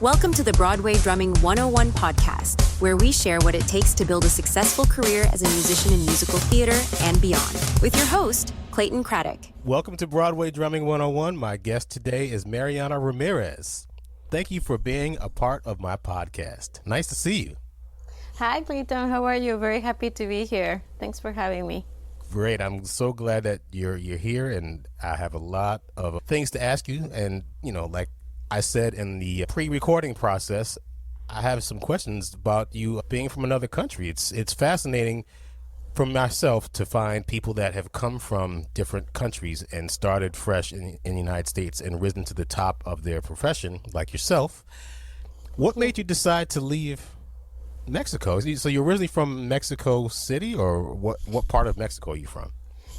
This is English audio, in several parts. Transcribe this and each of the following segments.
Welcome to the Broadway Drumming 101 podcast, where we share what it takes to build a successful career as a musician in musical theater and beyond. With your host, Clayton Craddock. Welcome to Broadway Drumming 101. My guest today is Mariana Ramirez. Thank you for being a part of my podcast. Nice to see you. Hi, Clayton. How are you? Very happy to be here. Thanks for having me. Great. I'm so glad that you're here, and I have a lot of things to ask you. And, like I said in the pre-recording process, I have some questions about you being from another country. It's fascinating for myself to find people that have come from different countries and started fresh in the United States and risen to the top of their profession, like yourself. What made you decide to leave Mexico? So you're originally from Mexico City, or what part of Mexico are you from?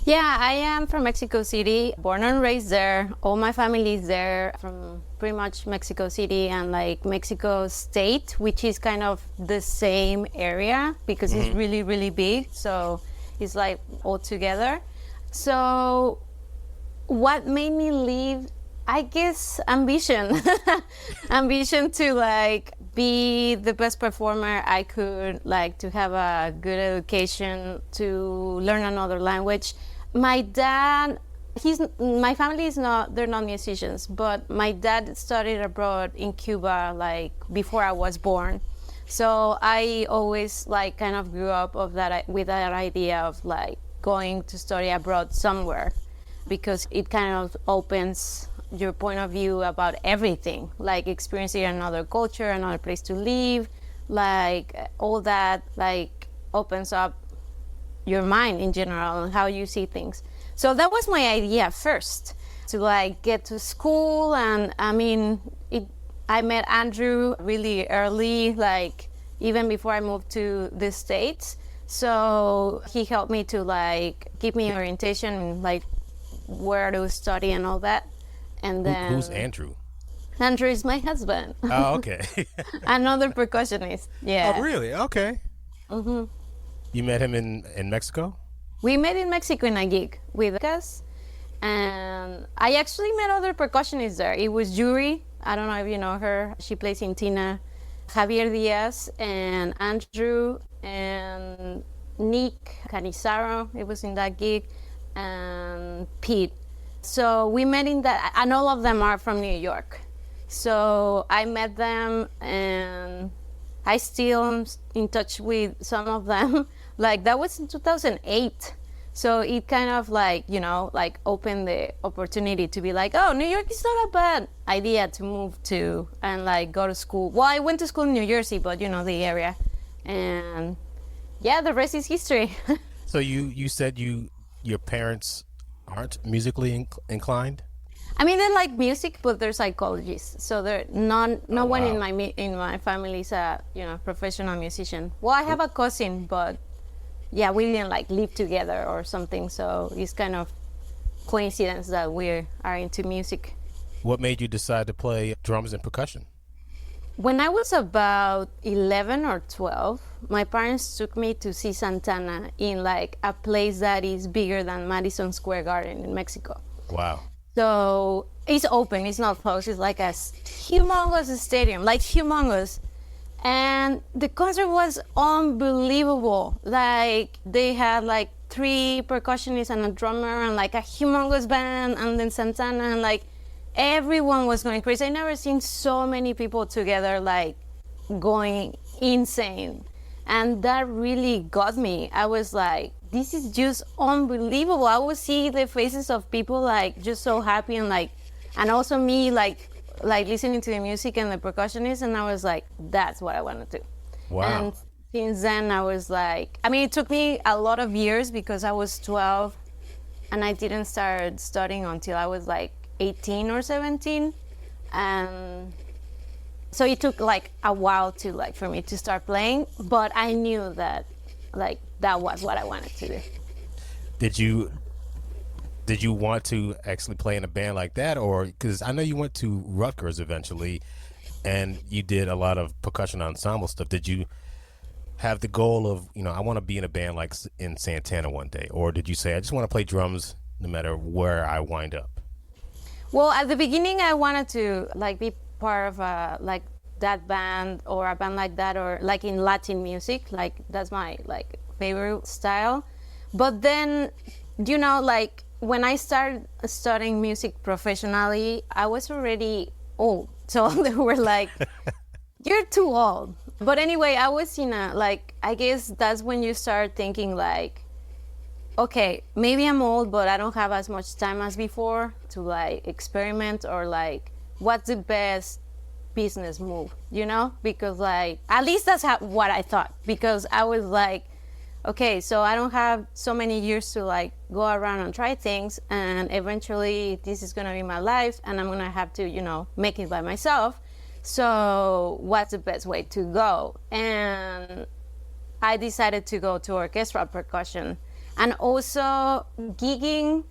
Yeah, I am from Mexico City, born and raised there. All my family is there from pretty much Mexico City and like Mexico State, which is kind of the same area because it's really, really big. So it's like all together. So what made me leave? I guess ambition. Ambition to like be the best performer I could, like to have a good education, to learn another language. My dad, my family is not, they're not musicians, but my dad studied abroad in Cuba like before I was born. So I always like kind of grew up with that idea of like going to study abroad somewhere, because it kind of opens your point of view about everything, like experiencing another culture, another place to live, like all that like opens up your mind in general and how you see things. So that was my idea first, to like get to school. And I mean, I met Andrew really early, like even before I moved to the States. So he helped me to like give me orientation, like where to study and all that. And then who's Andrew? Andrew is my husband. Oh, okay. Another percussionist. Yeah. Oh, really? Okay. Mm-hmm. You met him in Mexico? We met in Mexico in a gig with us, and I actually met other percussionists there. It was Yuri. I don't know if you know her. She plays in Tina. Javier Diaz and Andrew and Nick Canizaro. It was in that gig, and Pete. So we met in that, and all of them are from New York. So I met them, and I still am in touch with some of them. Like that was in 2008. So it kind of like, like opened the opportunity to be like, oh, New York is not a bad idea to move to and like go to school. Well, I went to school in New Jersey, but the area. And yeah, the rest is history. So you said your parents aren't musically inclined? I mean, they like music, but they're psychologists. So they're no one in my family is a professional musician. Well, I have a cousin, but yeah, we didn't like live together or something. So it's kind of coincidence that we are into music. What made you decide to play drums and percussion? When I was about 11 or 12, my parents took me to see Santana in like a place that is bigger than Madison Square Garden in Mexico. Wow. So it's open, it's not closed. It's like a humongous stadium, like humongous. And the concert was unbelievable. Like they had like 3 percussionists and a drummer and like a humongous band, and then Santana, and like everyone was going crazy. I never seen so many people together like going insane. And that really got me. I was like, this is just unbelievable. I would see the faces of people like just so happy, and also me like listening to the music and the percussionists, and I was like, that's what I want to do. Wow. And since then I was like, I mean, it took me a lot of years because I was 12 and I didn't start studying until I was like 18 or 17. And so it took like a while to like for me to start playing, but I knew that like that was what I wanted to do. Did you want to actually play in a band like that? Or because I know you went to Rutgers eventually and you did a lot of percussion ensemble stuff. Did you have the goal of, I want to be in a band like in Santana one day? Or did you say, I just want to play drums no matter where I wind up? Well, at the beginning, I wanted to like be part of a like that band or a band like that, or like in Latin music, like that's my like favorite style. But then, like when I started studying music professionally, I was already old. So they were like, you're too old. But anyway, I was in a, like, I guess that's when you start thinking like, okay, maybe I'm old, but I don't have as much time as before to like experiment, or like, what's the best business move, Because like, at least that's what I thought, because I was like, okay, so I don't have so many years to like go around and try things, and eventually this is gonna be my life, and I'm gonna have to, make it by myself. So what's the best way to go? And I decided to go to orchestral percussion. And also gigging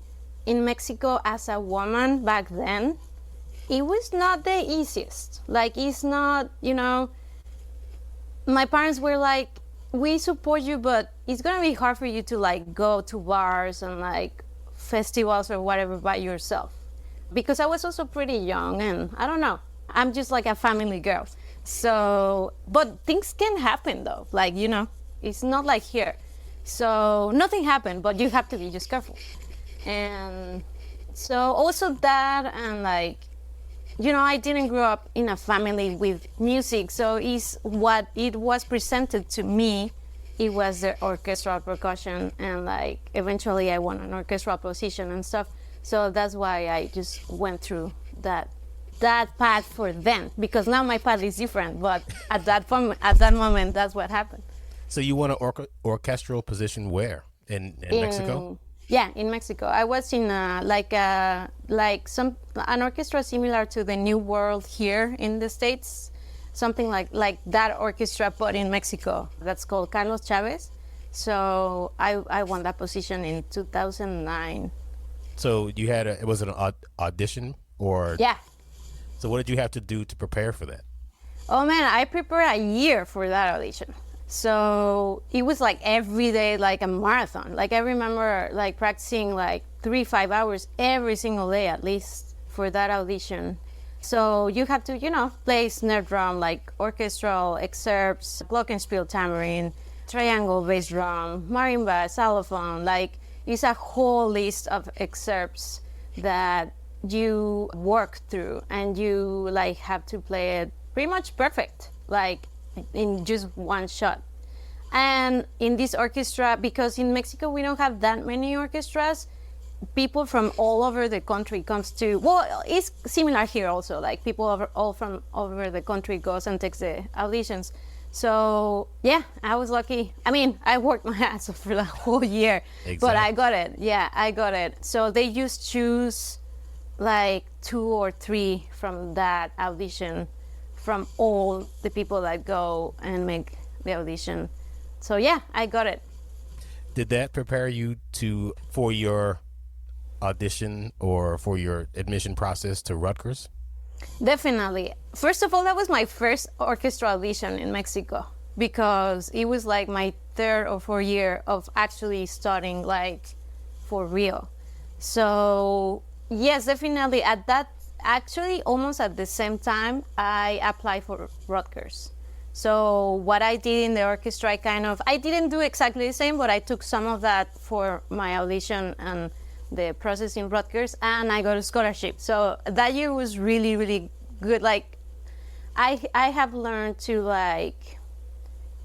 in Mexico as a woman back then, it was not the easiest. Like, it's not, my parents were like, we support you, but it's gonna be hard for you to like go to bars and like festivals or whatever by yourself. Because I was also pretty young, and I don't know, I'm just like a family girl. So, but things can happen though. Like, it's not like here. So nothing happened, but you have to be just careful. And so also that, and like, I didn't grow up in a family with music. So it's what it was presented to me. It was the orchestral percussion, and like eventually I won an orchestral position and stuff. So that's why I just went through that path for them, because now my path is different. But at that moment, that's what happened. So you won an orchestral position where? In Mexico? Yeah, in Mexico. I was in an orchestra similar to the New World here in the States, something like that orchestra, but in Mexico. That's called Carlos Chavez. So I won that position in 2009. So you had it was an audition, or? Yeah. So what did you have to do to prepare for that? Oh man, I prepared a year for that audition. So it was like every day, like a marathon. Like I remember like practicing like 3-5 hours every single day at least for that audition. So you have to, play snare drum, like orchestral excerpts, glockenspiel, tambourine, triangle bass drum, marimba, xylophone. Like it's a whole list of excerpts that you work through, and you like have to play it pretty much perfect, like in just one shot. And in this orchestra, because in Mexico we don't have that many orchestras, people from all over the country comes to, well, it's similar here also, like people all from over the country goes and takes the auditions. So yeah, I was lucky. I mean, I worked my ass off for the whole year. Exactly. But I got it. Yeah, I got it. So they just choose like 2 or 3 from that audition, from all the people that go and make the audition. So yeah, I got it. Did that prepare you for your audition or for your admission process to Rutgers? Definitely. First of all, that was my first orchestra audition in Mexico, because it was like my 3rd or 4th year of actually studying like for real. So yes, definitely actually almost at the same time I applied for Rutgers. So what I did in the orchestra, I didn't do exactly the same, but I took some of that for my audition and the process in Rutgers, and I got a scholarship. So that year was really, really good. Like I have learned to, like,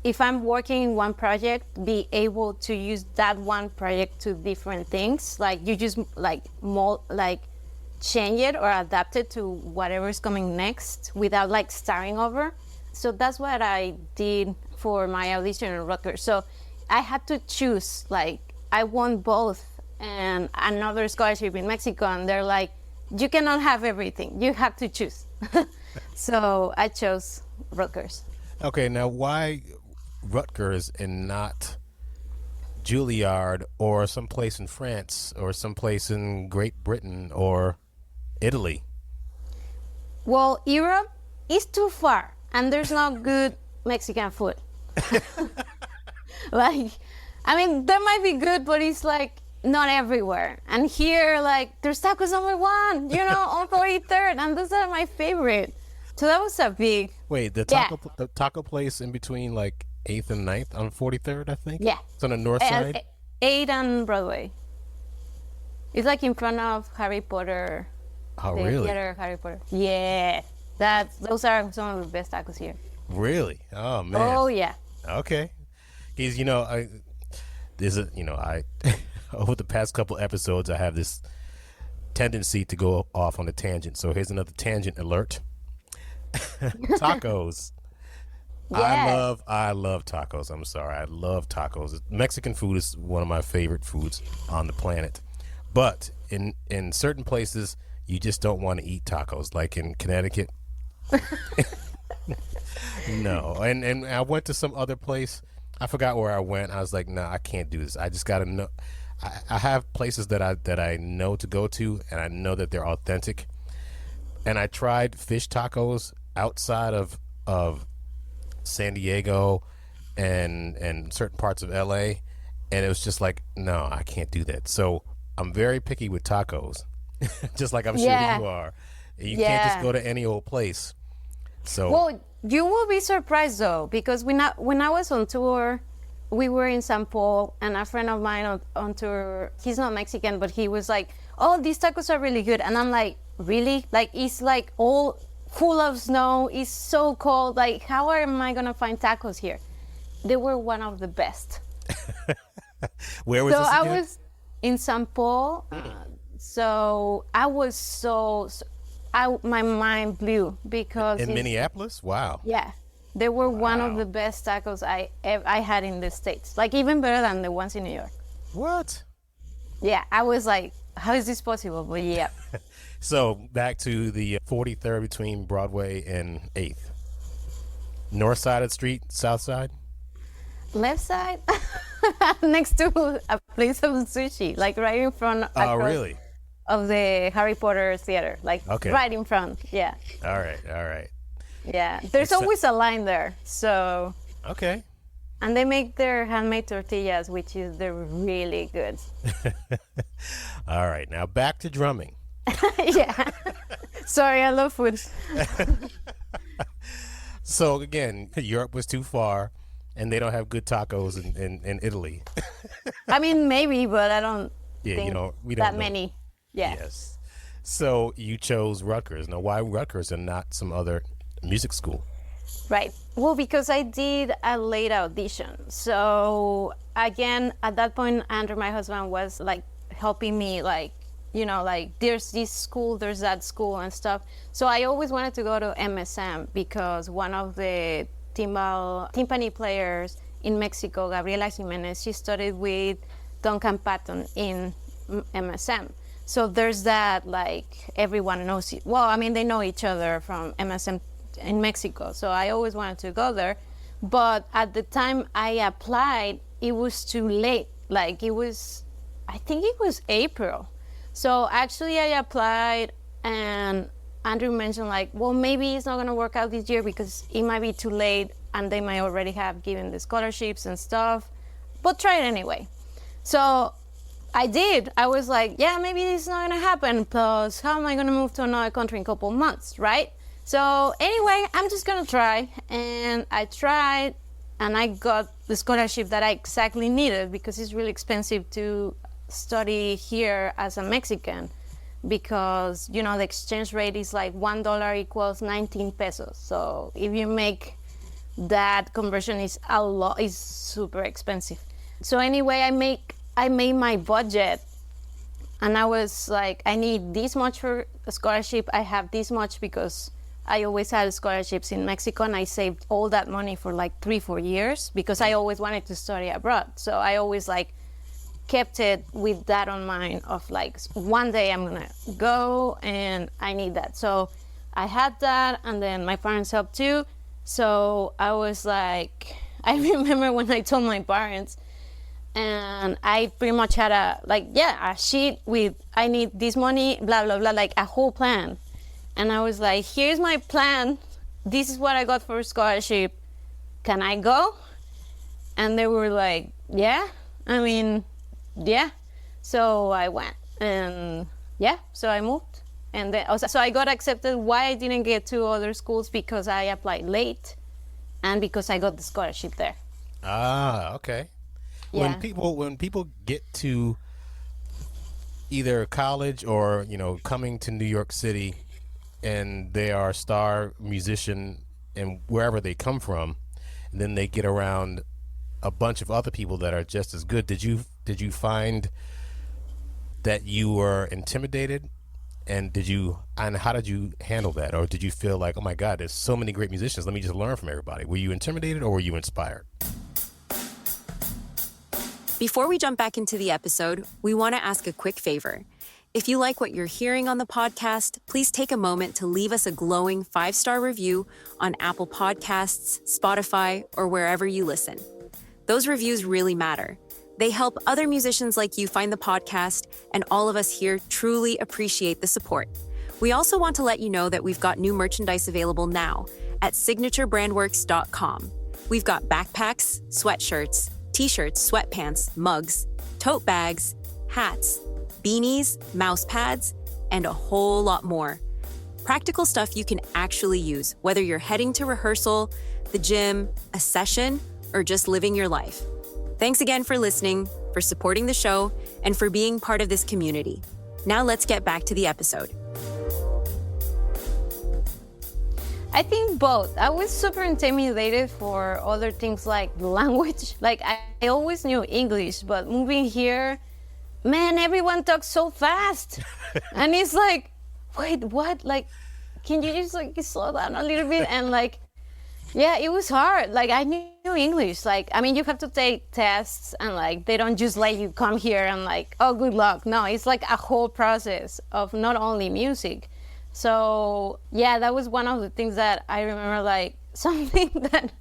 if I'm working in one project, be able to use that one project to different things. Like you just change it or adapt it to whatever's coming next without like starting over. So that's what I did for my audition in Rutgers. So I had to choose, like I won both and another scholarship in Mexico, and they're like, you cannot have everything, you have to choose. So I chose Rutgers. Okay, now why Rutgers and not Juilliard or someplace in France or someplace in Great Britain or Italy? Well, Europe is too far, and there's no good Mexican food. Like, I mean, that might be good, but it's like not everywhere. And here, like, there's tacos number 1, on 43rd, and those are my favorite. So that was a big. Wait, the taco place in between like 8th and 9th on 43rd, I think? Yeah. It's on the north side? 8 and Broadway. It's like in front of Harry Potter. Oh, the really? Theater of Harry Potter. Yeah. Those are some of the best tacos here. Really? Oh, man. Oh, yeah. Okay. Because, over the past couple episodes, I have this tendency to go off on a tangent. So here's another tangent alert. Tacos. Yeah. I love tacos. I'm sorry. I love tacos. Mexican food is one of my favorite foods on the planet. But in certain places, you just don't want to eat tacos. Like in Connecticut. No. And I went to some other place. I forgot where I went. I was like, no, I can't do this. I just got to know. I have places that I know to go to, and I know that they're authentic. And I tried fish tacos outside of San Diego and certain parts of LA, and it was just like, no, I can't do that. So I'm very picky with tacos, just like I'm sure you are. You can't just go to any old place. So Well, you will be surprised though, because when I was on tour, we were in San Paul, and a friend of mine on tour, he's not Mexican, but he was like, oh, these tacos are really good. And I'm like, really? Like, it's like all full of snow. It's so cold. Like, how am I going to find tacos here? They were one of the best. Where was this I again? was in San Paul. So I was my mind blew because In Minneapolis? Wow. yeah, they were one of the best tacos I had in the States. Like, even better than the ones in New York. What? Yeah, I was like, how is this possible? But yeah. So back to the 43rd between Broadway and 8th. North side of the street, south side? Left side, next to a place of sushi, like right in front Oh, really? of the Harry Potter theater, like right in front. Yeah. All right. Yeah. There's always a line there. So. Okay. And they make their handmade tortillas, which is they're really good. All right. Now back to drumming. Yeah. Sorry, I love food. So again, Europe was too far, and they don't have good tacos in Italy. I mean, maybe, but I don't Yeah, think we don't that know. many. Yeah. Yes. So you chose Rutgers. Now, why Rutgers and not some other music school? Right. Well, because I did a late audition. So again, at that point, Andrew, my husband, was like helping me, like, like there's this school, there's that school and stuff. So I always wanted to go to MSM because one of the timpani players in Mexico, Gabriela Jimenez, she studied with Duncan Patton in MSM. So there's that, like, everyone knows it. Well, I mean, they know each other from MSM in Mexico. So I always wanted to go there. But at the time I applied, it was too late. Like, I think it was April. So actually I applied, and Andrew mentioned, like, well, maybe it's not going to work out this year because it might be too late and they might already have given the scholarships and stuff. But try it anyway. So I did. I was like, yeah, maybe this is not going to happen. Plus, how am I going to move to another country in a couple months, right? So anyway, I'm just going to try. And I tried, and I got the scholarship that I exactly needed because it's really expensive to study here as a Mexican because, the exchange rate is like $1 equals 19 pesos. So if you make that conversion, is super expensive. So anyway, I made my budget, and I was like, I need this much for a scholarship. I have this much because I always had scholarships in Mexico, and I saved all that money for like 3-4 years because I always wanted to study abroad. So I always kept it with that on mind of like, one day I'm gonna go and I need that. So I had that, and then my parents helped too. So I was like, I remember when I told my parents, and I pretty much had a sheet with, I need this money, blah, blah, blah, like a whole plan. And I was like, here's my plan. This is what I got for a scholarship. Can I go? And they were like, yeah. I mean, yeah. So I went, and yeah, so I moved. And then, so I got accepted. Why I didn't get to other schools? Because I applied late, and because I got the scholarship there. Ah, okay. Yeah. When people get to either college or coming to New York City, and they are a star musician and wherever they come from, and then they get around a bunch of other people that are just as good. Did you find that you were intimidated? And how did you handle that? Or did you feel like, oh my God, there's so many great musicians, let me just learn from everybody? Were you intimidated or were you inspired? Before we jump back into the episode, we want to ask a quick favor. If you like what you're hearing on the podcast, please take a moment to leave us a glowing 5-star review on Apple Podcasts, Spotify, or wherever you listen. Those reviews really matter. They help other musicians like you find the podcast, and all of us here truly appreciate the support. We also want to let you know that we've got new merchandise available now at signaturebrandworks.com. We've got backpacks, sweatshirts, t-shirts, sweatpants, mugs, tote bags, hats, beanies, mouse pads, and a whole lot more. Practical stuff you can actually use, whether you're heading to rehearsal, the gym, a session, or just living your life. Thanks again for listening, for supporting the show, and for being part of this community. Now let's get back to the episode. I think both. I was super intimidated for other things like language. Like I always knew English, but moving here, man, everyone talks so fast. And it's like, wait, what? Like, can you just slow down a little bit? And yeah, it was hard. I knew English. You have to take tests, and they don't just let you come here and oh, good luck. No, it's a whole process of not only music. So yeah, that was one of the things that I remember. Something that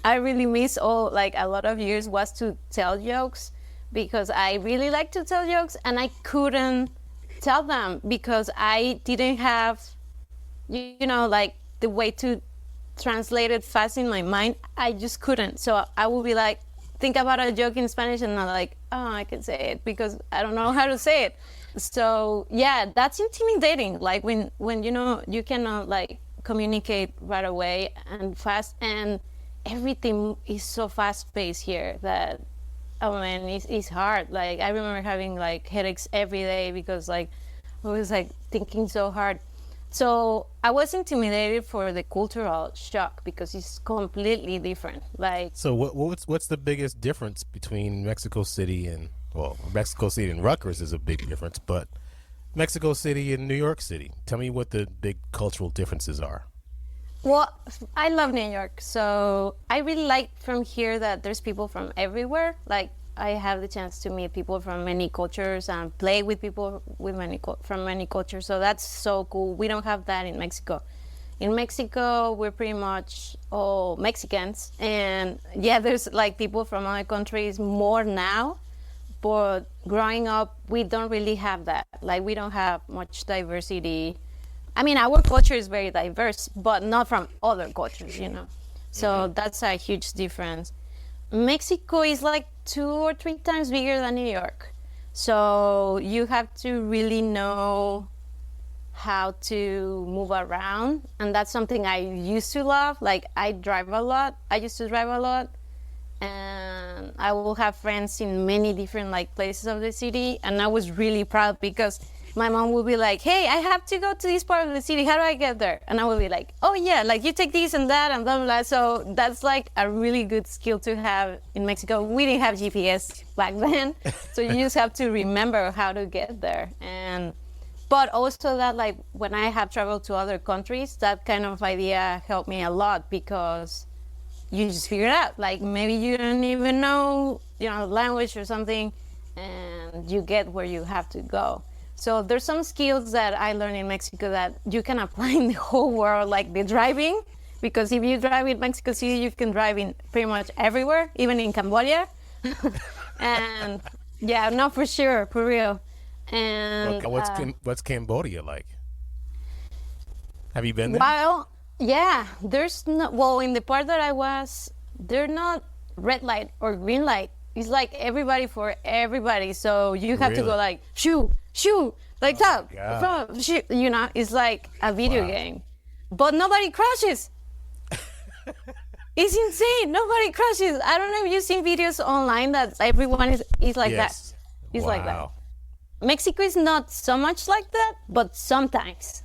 I really miss a lot of years was to tell jokes, because I really like to tell jokes, and I couldn't tell them because I didn't have, the way to translate it fast in my mind. I just couldn't. So I would be think about a joke in Spanish, and I'm oh, I can say it because I don't know how to say it. So yeah, that's intimidating. When you cannot communicate right away and fast, and everything is so fast paced here that, oh man, it's hard. I remember having headaches every day because I was thinking so hard. So I was intimidated for the cultural shock because it's completely different. So what's the biggest difference between Mexico City and Rutgers is a big difference, but Mexico City and New York City? Tell me what the big cultural differences are. Well, I love New York, so I really like from here that there's people from everywhere. I have the chance to meet people from many cultures and play with people from many cultures. So that's so cool. We don't have that in Mexico. In Mexico, we're pretty much all Mexicans. And yeah, there's people from other countries more now. But growing up, we don't really have that. We don't have much diversity. Our culture is very diverse, but not from other cultures, So that's a huge difference. Mexico is 2 or 3 times bigger than New York. So you have to really know how to move around. And that's something I used to love. I drive a lot. I used to drive a lot. And I will have friends in many different places of the city. And I was really proud because my mom would be hey, I have to go to this part of the city. How do I get there? And I would be oh yeah, you take this and that and blah, blah, blah. So that's a really good skill to have in Mexico. We didn't have GPS back then. So you just have to remember how to get there. But also that when I have traveled to other countries, that kind of idea helped me a lot because you just figure it out. Maybe you don't even know, language or something, and you get where you have to go. So there's some skills that I learned in Mexico that you can apply in the whole world, like the driving, because if you drive in Mexico City, you can drive in pretty much everywhere, even in Cambodia. And yeah, no, for sure, for real. And what's Cambodia like? Have you been there? Well, yeah, there's no, well, in the part that I was, they're not red light or green light. It's everybody for everybody. So you have to go shoo, shoo, Like you know, it's like a video game, but nobody crashes. It's insane. Nobody crashes. I don't know if you've seen videos online that everyone is like that. It's like that. Mexico is not so much like that, but sometimes.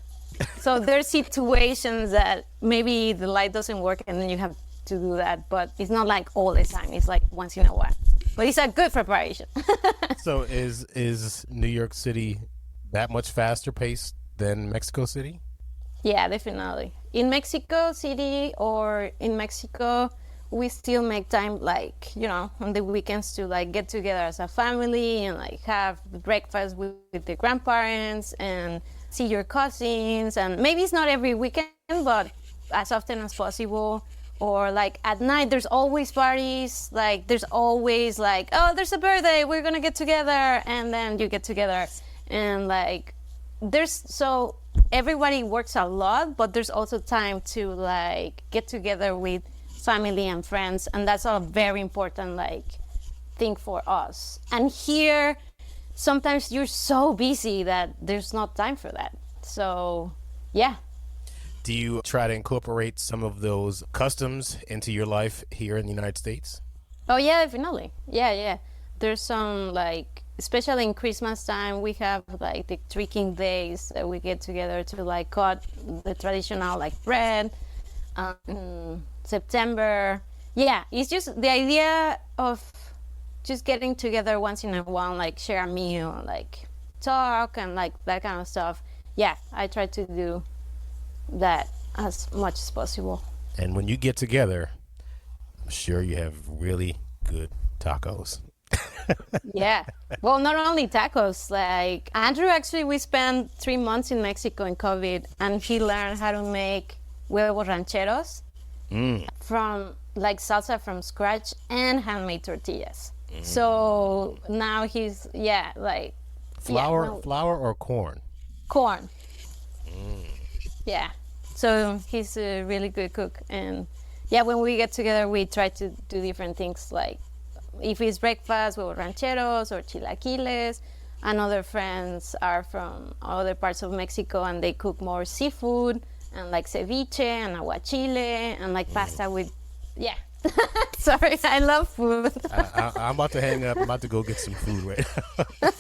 So there's situations that maybe the light doesn't work and then you have to do that, but it's not like all the time. It's like once in a while. But it's a good preparation. So is New York City that much faster paced than Mexico City? Yeah, definitely. In Mexico City or in Mexico, we still make time, like, you know, on the weekends to like get together as a family and like have breakfast with the grandparents and see your cousins. And maybe it's not every weekend, but as often as possible. Or like at night, there's always parties. Like there's always like, oh, there's a birthday, we're gonna get together. And then you get together and like so everybody works a lot, but there's also time to like get together with family and friends, and that's a very important like thing for us. And here sometimes you're so busy that there's not time for that. So yeah. Do you try to incorporate some of those customs into your life here in the United States? Oh yeah, definitely. Yeah. There's some like, especially in Christmas time, we have like the Three King Days that we get together to like cut the traditional like bread. September. Yeah, it's just the idea of just getting together once in a while, like share a meal, like talk and like that kind of stuff. Yeah, I try to do that as much as possible. And when you get together, I'm sure you have really good tacos. Yeah. Well, not only tacos, like Andrew, actually, we spent 3 months in Mexico in COVID, and he learned how to make huevos rancheros from like salsa from scratch and handmade tortillas. So now he's, like flour or corn? Corn. Yeah. So he's a really good cook. And yeah, when we get together, we try to do different things, like if it's breakfast, huevos rancheros or chilaquiles. And other friends are from other parts of Mexico and they cook more seafood and like ceviche and aguachile and like pasta with, Sorry, I love food. I'm about to hang up. I'm about to go get some food right now.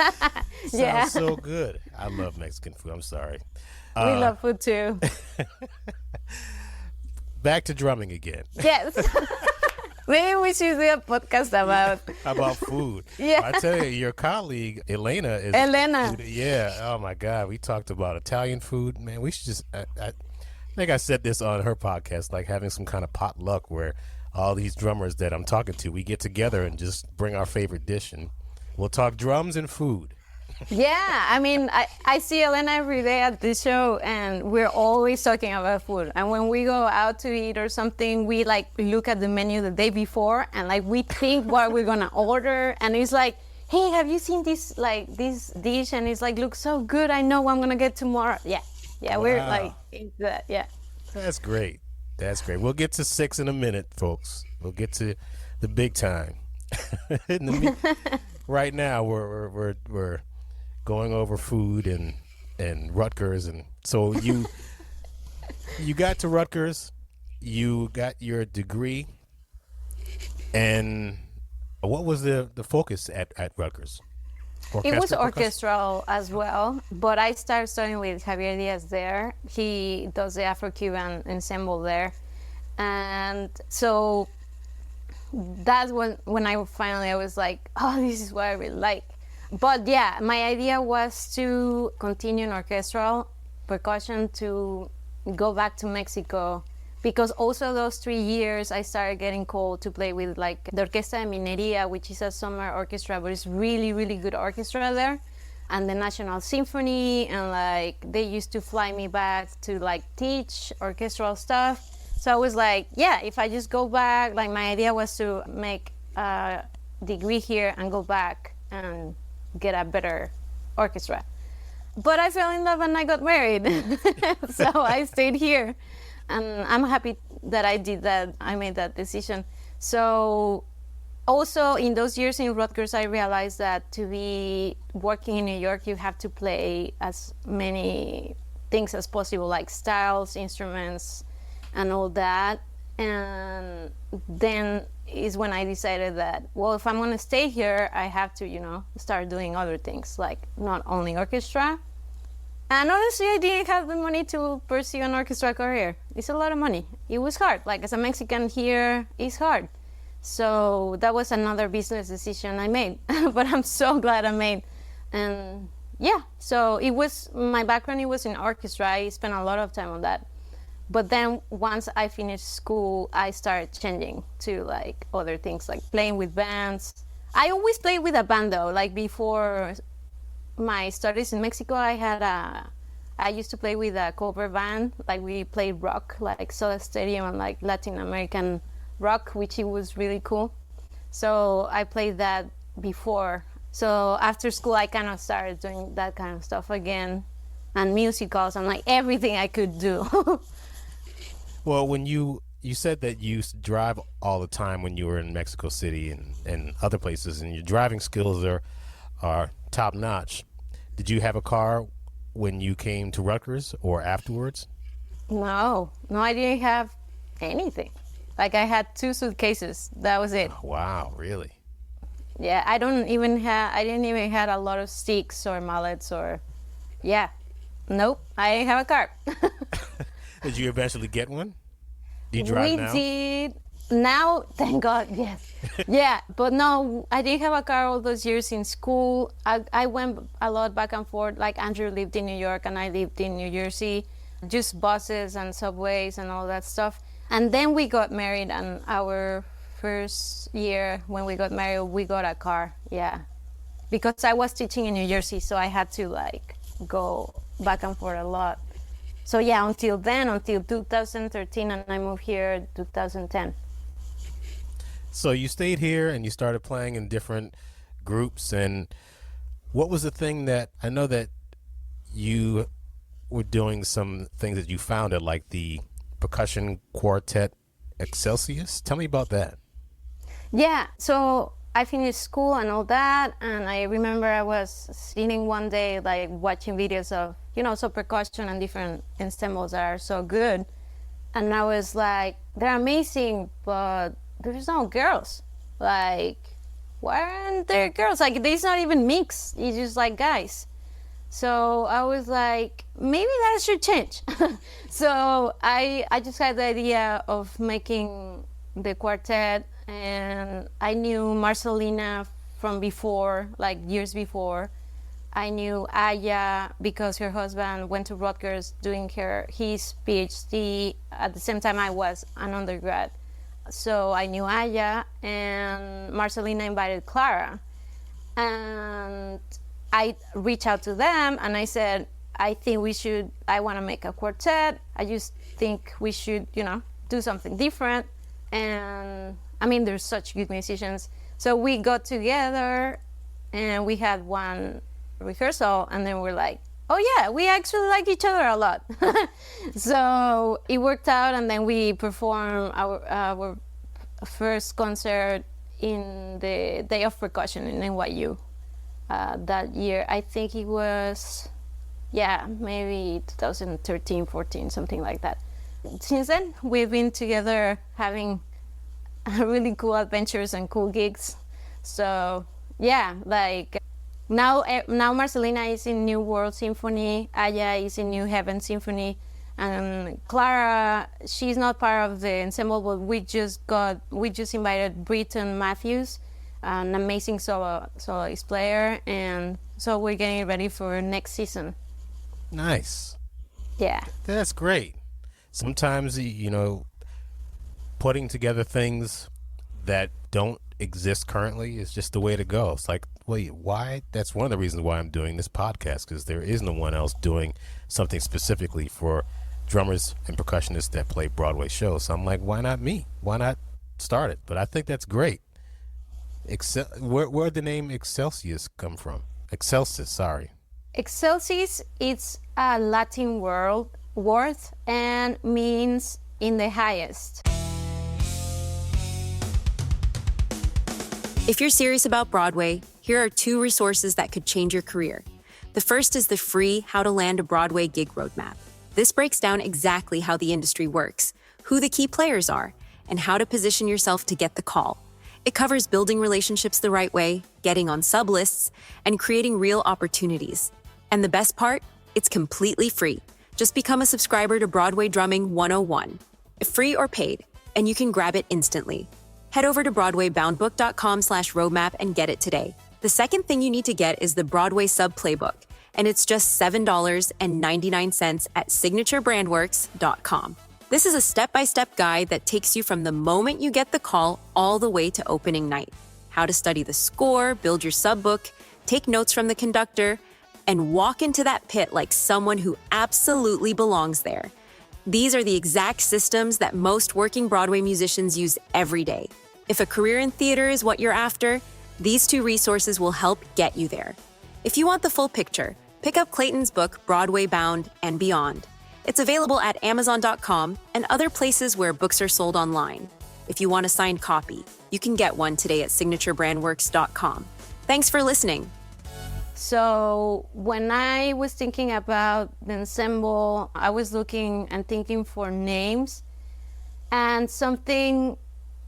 Sounds so good. I love Mexican food. I'm sorry. We love food too. Back to drumming again. Yes. Maybe we should do a podcast about food. Yeah. I tell you, your colleague Elena is. Yeah. Oh my God. We talked about Italian food. Man, we should just. I think I said this on her podcast, like having some kind of potluck where all these drummers that I'm talking to, we get together and just bring our favorite dish and we'll talk drums and food. Yeah, I mean, I see Elena every day at the show, and we're always talking about food. And when we go out to eat or something, we like look at the menu the day before, and like we think what we're gonna order. And it's like, hey, have you seen this dish? And it's like, looks so good. I know what I'm gonna get tomorrow. Yeah, wow. We're like into that. Yeah, that's great. That's great. We'll get to 6 in a minute, folks. We'll get to the big time. Right now, we're going over food and Rutgers, and so you got to Rutgers, you got your degree, and what was the focus at Rutgers? It was orchestral as well, but I started studying with Javier Diaz there. He does the Afro-Cuban ensemble there, and so that's when I was like, oh, this is what I really like. But yeah, my idea was to continue in orchestral percussion, to go back to Mexico, because also those 3 years I started getting called to play with like the Orquesta de Minería, which is a summer orchestra, but it's really, really good orchestra there, and the National Symphony, and like they used to fly me back to like teach orchestral stuff. So I was like, yeah, if I just go back, like my idea was to make a degree here and go back and get a better orchestra. But I fell in love and I got married. So I stayed here, and I'm happy that I did that. I made that decision. So Also, in those years in Rutgers, I realized that to be working in New York, you have to play as many things as possible, like styles, instruments, and all that. And then is when I decided that, well, if I'm going to stay here, I have to, start doing other things, like not only orchestra. And honestly, I didn't have the money to pursue an orchestra career. It's a lot of money. It was hard. Like, as a Mexican here, it's hard. So that was another business decision I made. But I'm so glad I made. And yeah, so it was, my background, it was in orchestra. I spent a lot of time on that. But then once I finished school, I started changing to like other things, like playing with bands. I always played with a band though. Like before my studies in Mexico, I used to play with a cover band. Like we played rock, like Soda Stereo and like Latin American rock, which it was really cool. So I played that before. So after school, I kind of started doing that kind of stuff again, and musicals and like everything I could do. Well, when you said that you used to drive all the time when you were in Mexico City and other places, and your driving skills are top notch. Did you have a car when you came to Rutgers or afterwards? No, I didn't have anything. Like I had 2 suitcases. That was it. Oh, wow, really? Yeah, I didn't even have a lot of sticks or mallets or, yeah. Nope, I didn't have a car. Did you eventually get one? Do you drive now? We did. Now, thank God, yes. Yeah, but no, I didn't have a car all those years in school. I went a lot back and forth. Like Andrew lived in New York and I lived in New Jersey. Just buses and subways and all that stuff. And then we got married, and our first year when we got married, we got a car, yeah. Because I was teaching in New Jersey, so I had to like go back and forth a lot. So yeah, until 2013, and I moved here in 2010. So you stayed here and you started playing in different groups. And what was the thing that, I know that you were doing some things that you founded, like the percussion quartet Excelsius. Tell me about that. Yeah, so I finished school and all that, and I remember I was sitting one day like watching videos of, so percussion and different ensembles that are so good. And I was like, they're amazing, but there's no girls. Like, why aren't there girls? Like, it's not even mixed. It's just like guys. So I was like, maybe that should change. So I just had the idea of making the quartet, and I knew Marcelina from before, like years before. I knew Aya because her husband went to Rutgers doing his PhD at the same time I was an undergrad. So I knew Aya, and Marcelina invited Clara. And I reached out to them and I said, I want to make a quartet. I just think we should, do something different. And I mean, they're such good musicians. So we got together and we had one rehearsal, and then we're like, oh yeah, we actually like each other a lot. So it worked out, and then we performed our first concert in the Day of Percussion in NYU that year. I think it was, maybe 2013, 14, something like that. Since then, we've been together having really cool adventures and cool gigs. So yeah, like now Marcelina is in New World Symphony, Aya is in New Heaven Symphony, and Clara, she's not part of the ensemble, but we just invited Britton Matthews, an amazing soloist player, and so we're getting ready for next season. Nice. Yeah. That's great. Sometimes, putting together things that don't exist currently is just the way to go. It's like, wait, why? That's one of the reasons why I'm doing this podcast, because there is no one else doing something specifically for drummers and percussionists that play Broadway shows. So I'm like, why not me? Why not start it? But I think that's great. Where'd the name Excelsius come from? Excelsis, sorry. Excelsis, it's a Latin word and means in the highest. If you're serious about Broadway, here are 2 resources that could change your career. The first is the free How to Land a Broadway Gig Roadmap. This breaks down exactly how the industry works, who the key players are, and how to position yourself to get the call. It covers building relationships the right way, getting on sublists, and creating real opportunities. And the best part? It's completely free. Just become a subscriber to Broadway Drumming 101. Free or paid, and you can grab it instantly. Head over to BroadwayBoundBook.com/roadmap and get it today. The second thing you need to get is the Broadway Sub Playbook, and it's just $7.99 at signaturebrandworks.com. This is a step-by-step guide that takes you from the moment you get the call all the way to opening night. How to study the score, build your sub book, take notes from the conductor, and walk into that pit like someone who absolutely belongs there. These are the exact systems that most working Broadway musicians use every day. If a career in theater is what you're after, these 2 resources will help get you there. If you want the full picture, pick up Clayton's book, Broadway Bound and Beyond. It's available at Amazon.com and other places where books are sold online. If you want a signed copy, you can get one today at signaturebrandworks.com. Thanks for listening. So when I was thinking about the ensemble, I was looking and thinking for names, and something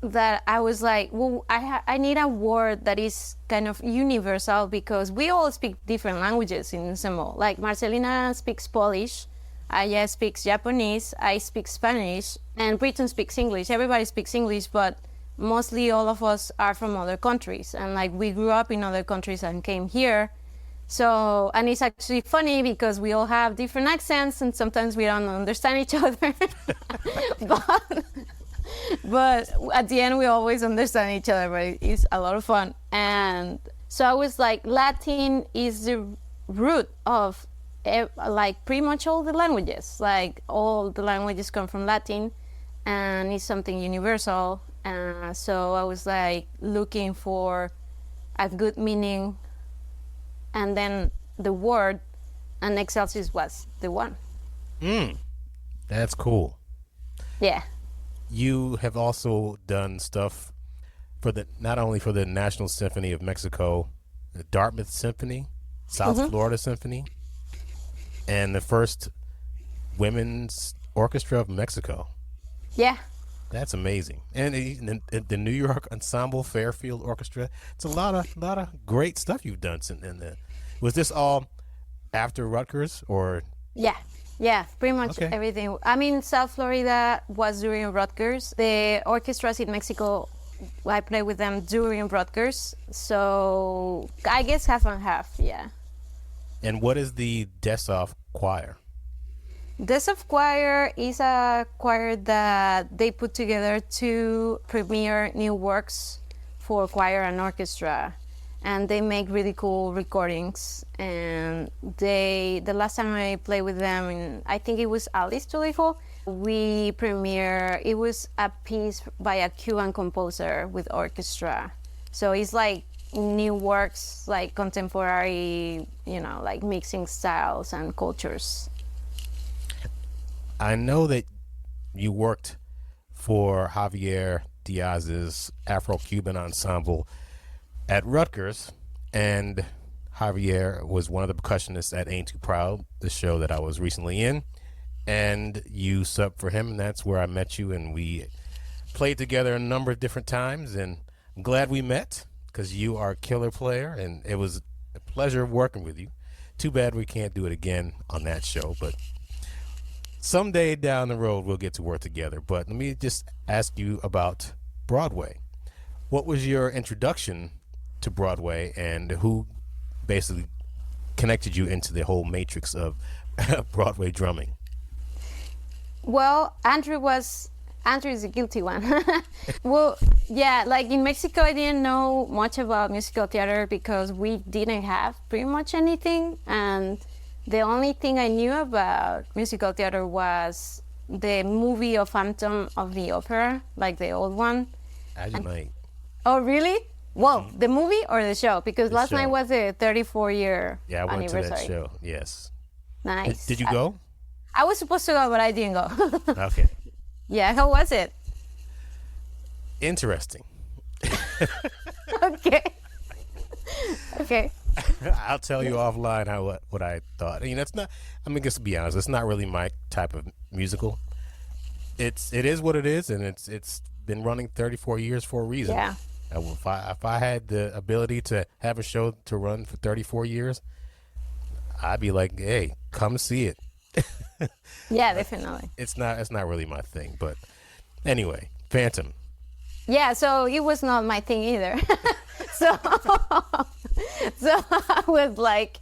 that I was like, well, I need a word that is kind of universal, because we all speak different languages in ensemble. Like Marcelina speaks Polish, Aya speaks Japanese, I speak Spanish, and Britton speaks English. Everybody speaks English, but mostly all of us are from other countries, and like we grew up in other countries and came here. So, and it's actually funny because we all have different accents and sometimes we don't understand each other. but at the end, we always understand each other, but it's a lot of fun. And so I was like, Latin is the root of like pretty much all the languages. Like all the languages come from Latin, and it's something universal. So I was like looking for a good meaning, and then the word, and Excelsis was the one. That's cool. Yeah. You have also done stuff for not only for the National Symphony of Mexico, the Dartmouth Symphony, South Florida Symphony, and the first Women's Orchestra of Mexico. Yeah. That's amazing. And the New York Ensemble Fairfield Orchestra. It's a lot of great stuff you've done. Was this all after Rutgers or? Yeah, pretty much everything. I mean, South Florida was during Rutgers. The orchestras in Mexico, I played with them during Rutgers. So I guess half and half, yeah. And what is the Desoff Choir? Desoff Choir is a choir that they put together to premiere new works for choir and orchestra. And they make really cool recordings. And the last time I played with them, I think it was Alice Tulejo, we premiere, it was a piece by a Cuban composer with orchestra. So it's like new works, like contemporary, like mixing styles and cultures. I know that you worked for Javier Diaz's Afro-Cuban ensemble at Rutgers, and Javier was one of the percussionists at Ain't Too Proud, the show that I was recently in, and you subbed for him, and that's where I met you, and we played together a number of different times, and I'm glad we met because you are a killer player, and it was a pleasure working with you. Too bad we can't do it again on that show, but someday down the road we'll get to work together. But let me just ask you about Broadway. What was your introduction to Broadway, and who basically connected you into the whole matrix of Broadway drumming? Well, Andrew is the guilty one. Well, yeah, like in Mexico, I didn't know much about musical theater because we didn't have pretty much anything. And the only thing I knew about musical theater was the movie of Phantom of the Opera, like the old one. As you might. Oh, really? Whoa, the movie or the show? Because last night was the 34-year Yeah, I went anniversary. to that show, yes. Nice. Did you go? I was supposed to go, but I didn't go. Okay. Yeah, how was it? Interesting. Okay. Okay. I'll tell you offline what I thought. It's not. I mean, just to be honest, it's not really my type of musical. It is what it is, and it's been running 34 years for a reason. Yeah. If I had the ability to have a show to run for 34 years, I'd be like, hey, come see it. Yeah, definitely. It's not really my thing, but anyway, Phantom. Yeah, so it was not my thing either. so I was like,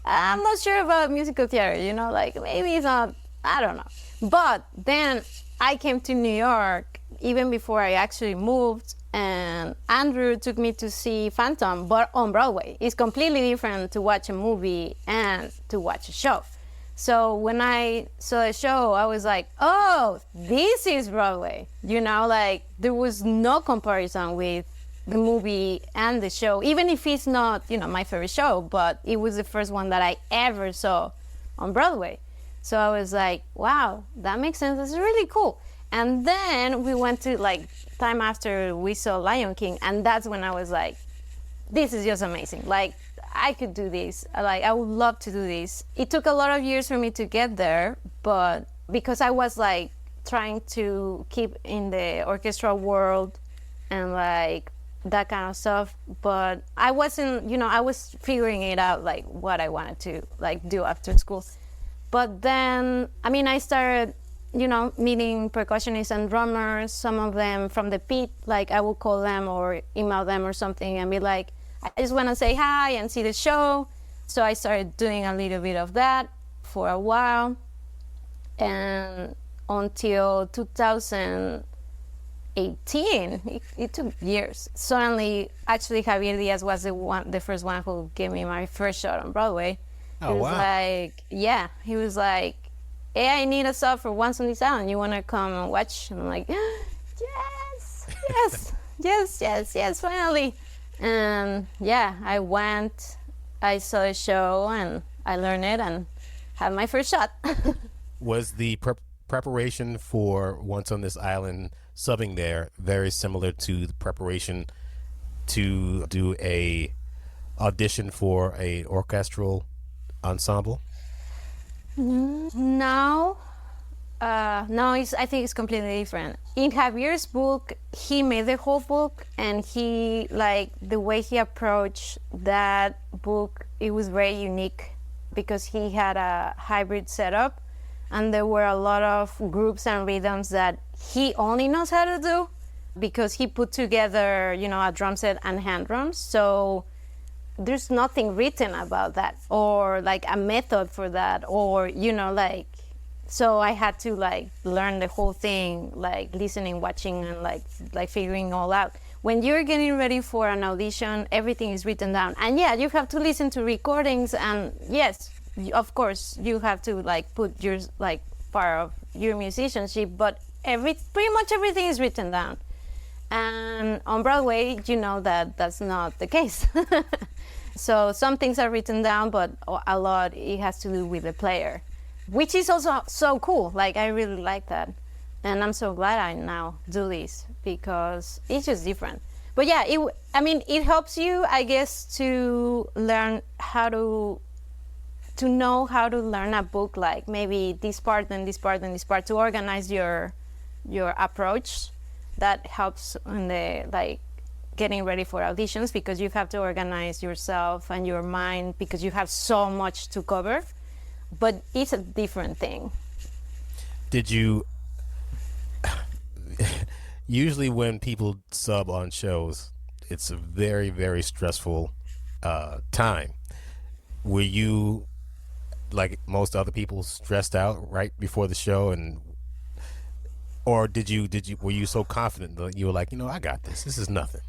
I'm not sure about musical theater, like maybe it's not, I don't know. But then I came to New York even before I actually moved, and Andrew took me to see Phantom, but on Broadway. It's completely different to watch a movie and to watch a show. So when I saw a show, I was like, oh, this is Broadway. Like there was no comparison with the movie and the show, even if it's not, my favorite show, but it was the first one that I ever saw on Broadway. So I was like, wow, that makes sense. This is really cool. And then we went to time after we saw Lion King, and that's when I was like, this is just amazing. I could do this. I would love to do this. It took a lot of years for me to get there, but because I was trying to keep in the orchestral world and that kind of stuff, but I wasn't, I was figuring it out what I wanted to do after school. But then, I started, meeting percussionists and drummers, some of them from the pit, I would call them or email them or something and be like, I just want to say hi and see the show. So I started doing a little bit of that for a while. And until 2018, it took years. Suddenly, actually, Javier Diaz was the first one who gave me my first shot on Broadway. Oh, wow. He was like, hey, I need a sub for Once on This Island. You want to come and watch? And I'm like, yes, finally. And yeah, I went, I saw a show, and I learned it and had my first shot. Was the preparation for Once on This Island subbing there very similar to the preparation to do a audition for a orchestral ensemble? No, I think it's completely different. In Javier's book, he made the whole book, and he, the way he approached that book, it was very unique because he had a hybrid setup, and there were a lot of groups and rhythms that he only knows how to do because he put together, a drum set and hand drums. So there's nothing written about that or a method for that or, so I had to learn the whole thing, listening, watching, and figuring all out. When you're getting ready for an audition, everything is written down. And yeah, you have to listen to recordings, and yes, of course, you have to put your part of your musicianship, but pretty much everything is written down. And on Broadway, that's not the case. So some things are written down, but a lot it has to do with the player, which is also so cool. I really like that. And I'm so glad I now do this because it's just different. But yeah, it helps you, I guess, to learn how to know how to learn a book, maybe this part and this part and this part, to organize your approach. That helps in the getting ready for auditions because you have to organize yourself and your mind because you have so much to cover. But it's a different thing. Did you usually when people sub on shows, it's a very, very stressful time. Were you, like most other people, stressed out right before the show, or were you so confident that you were like, I got this. This is nothing?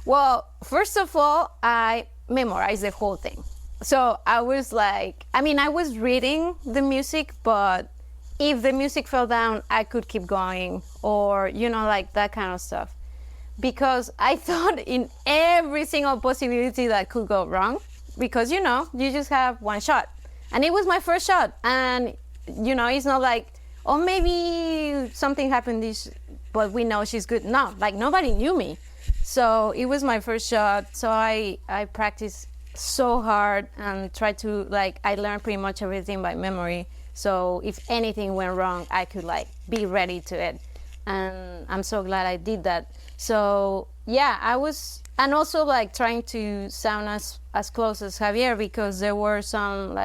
Well, first of all, I memorized the whole thing. So I was I was reading the music, but if the music fell down, I could keep going, or, that kind of stuff. Because I thought in every single possibility that could go wrong, because, you just have one shot. And it was my first shot. And, it's not oh, maybe something happened, but we know she's good. No, nobody knew me. So it was my first shot. So I practiced so hard and tried to, like, I learned pretty much everything by memory. So if anything went wrong, I could like be ready to it. And I'm so glad I did that. So yeah, I was, and also like trying to sound as close as Javier, because there were some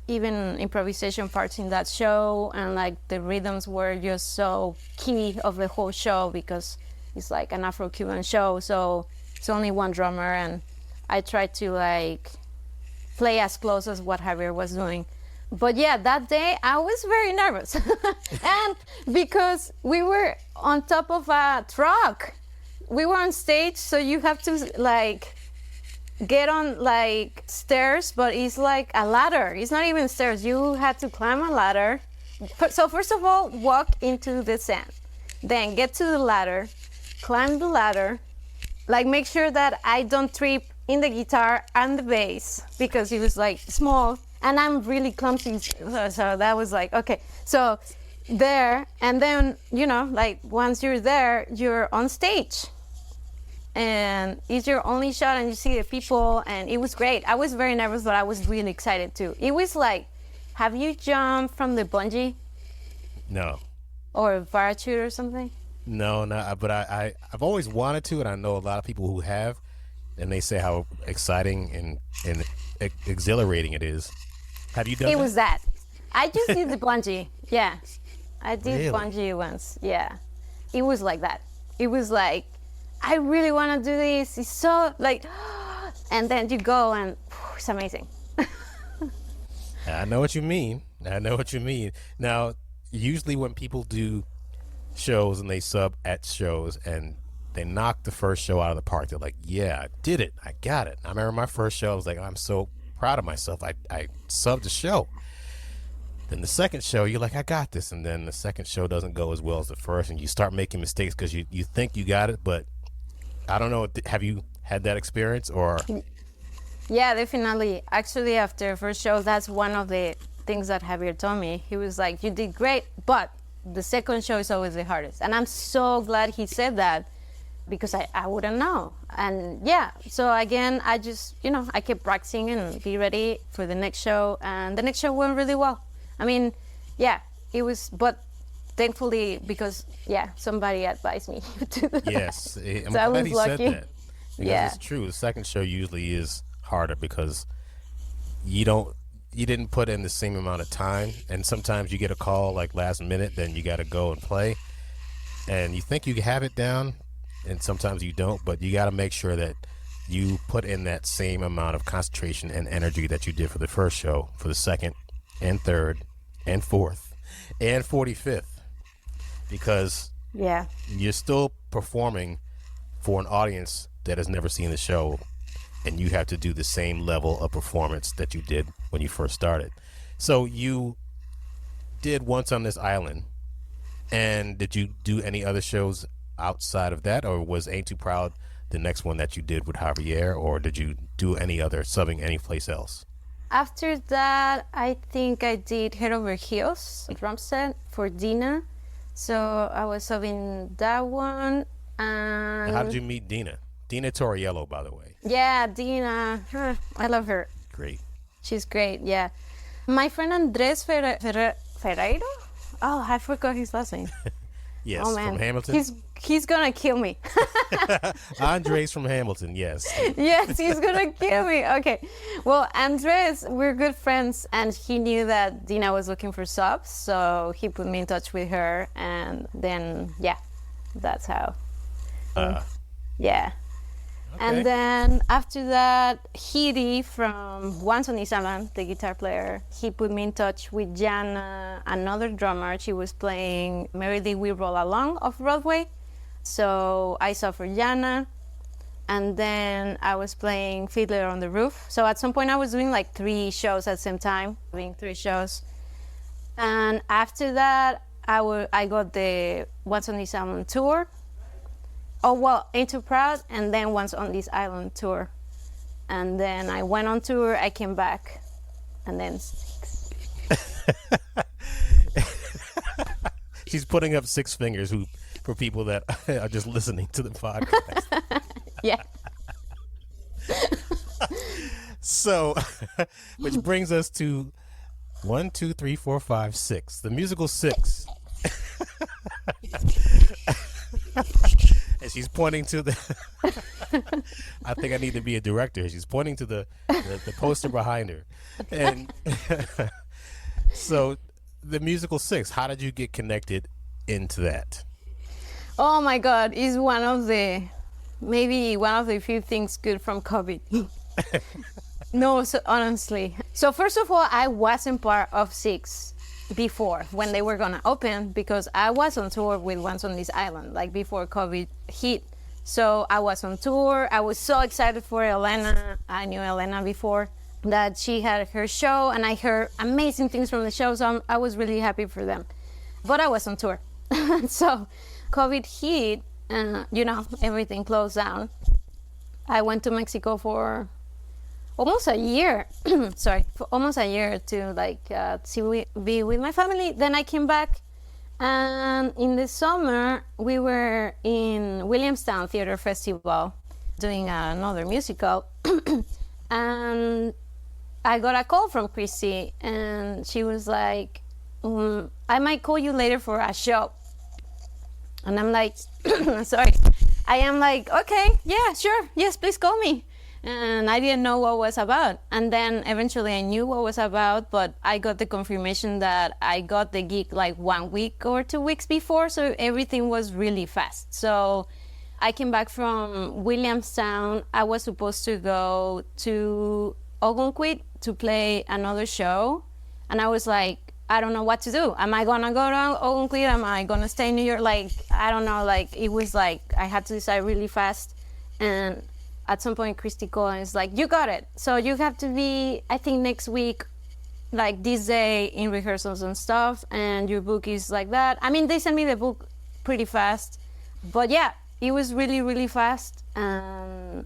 even improvisation parts in that show, and like the rhythms were just so key of the whole show, because it's like an Afro-Cuban show, so it's only one drummer, and I tried to like play as close as what Javier was doing. But yeah, that day I was very nervous. And because we were on top of a truck, we were on stage, so you have to like get on like stairs, but it's like a ladder. It's not even stairs. You had to climb a ladder. So first of all, walk into the sand, then get to the ladder, climb the ladder, like make sure that I don't trip in the guitar and the bass, because it was like small and I'm really clumsy. So that was like, okay. So there, and then, you know, like once you're there, you're on stage. And it's your only shot, and you see the people, and it was great. I was very nervous, but I was really excited too. It was like, have you jumped from the bungee? No. Or a parachute or something? No, but I've always wanted to, and I know a lot of people who have, and they say how exciting and exhilarating it is. Have you done that? It was that. I just did the bungee. Yeah. I did Really? bungee once. Yeah. It was like that. It was like, I really want to do this. It's so like, and then you go and it's amazing. I know what you mean. Now, usually when people do shows and they sub at shows and they knock the first show out of the park, they're like, yeah, I did it. I got it. I remember my first show, I was like, I'm so proud of myself. I subbed the show. Then the second show, you're like, I got this. And then the second show doesn't go as well as the first, and you start making mistakes because you think you got it, but I don't know. Have you had that experience or? Yeah, definitely. Actually, after first show, that's one of the things that Javier told me. He was like, you did great, but the second show is always the hardest. And I'm so glad he said that, because I wouldn't know. And yeah, so again, I just, I kept practicing and be ready for the next show. And the next show went really well. I mean, yeah, it was, but thankfully, because, yeah, somebody advised me to do that. Yes, I'm So I glad was he lucky. said that. Because Yeah. it's true. The second show usually is harder because you didn't put in the same amount of time, and sometimes you get a call like last minute, then you got to go and play, and you think you have it down, and sometimes you don't, but you got to make sure that you put in that same amount of concentration and energy that you did for the first show, for the second and third and fourth and 45th, because Yeah. you're still performing for an audience that has never seen the show, and you have to do the same level of performance that you did when you first started. So you did Once on This Island, and did you do any other shows outside of that, or was Ain't Too Proud the next one that you did with Javier, or did you do any other subbing any place else? After that, I think I did Head Over Heels drum set for Dina. So I was subbing that one. And How did you meet Dina? Dina Torriello, by the way. yeah, Dina, I love her. Great. She's great, yeah. My friend Andres Ferreiro? Oh, I forgot his last name. Yes, Oh man, from Hamilton. he's gonna kill me. Andres from Hamilton, yes. Yes, he's gonna kill me. Okay, well, Andres, we're good friends, and he knew that Dina was looking for subs, so he put me in touch with her, and then yeah, that's how. Yeah. Okay. And then after that, Hidi from Once on This Island, the guitar player, he put me in touch with Jana, another drummer. She was playing Merrily We Roll Along Off-Broadway. So I saw for Jana. And then I was playing Fiddler on the Roof. So at some point I was doing like 3 shows at the same time, doing 3 shows. And after that, I got the Once on This Island tour. Oh, well, Ain't Too Proud, and then Once on This Island tour. And then I went on tour, I came back, and then She's putting up six fingers for people that are just listening to the podcast. Yeah. So, which brings us to 1, 2, 3, 4, 5, 6. The musical 6. And she's pointing to the. I think I need to be a director. She's pointing to the poster behind her, and so the musical 6. How did you get connected into that? Oh my God, it's maybe one of the few things good from COVID. No, so honestly. So first of all, I wasn't part of 6 before when they were gonna open, because I was on tour with Once on This Island, like before COVID hit. So I was on tour. I was so excited for Elena. I knew Elena before that she had her show, and I heard amazing things from the show. So I was really happy for them. But I was on tour. So COVID hit, and everything closed down. I went to Mexico for almost a year. For almost a year to be with my family. Then I came back, and in the summer we were in Williamstown Theater Festival doing another musical, and I got a call from Christy, and she was like, I might call you later for a show. And I'm like, sorry. I am like, okay, yeah, sure. Yes, please call me. And I didn't know what was about. And then eventually I knew what was about, but I got the confirmation that I got the gig like 1 week or 2 weeks before. So everything was really fast. So I came back from Williamstown. I was supposed to go to Ogunquit to play another show. And I was like, I don't know what to do. Am I gonna go to Ogunquit? Am I gonna stay in New York? Like, I don't know. Like, it was like I had to decide really fast. And at some point, Christy called and it's like, you got it. So you have to be, I think, next week, like this day in rehearsals and stuff. And your book is like that. I mean, they sent me the book pretty fast. But yeah, it was really, really fast. And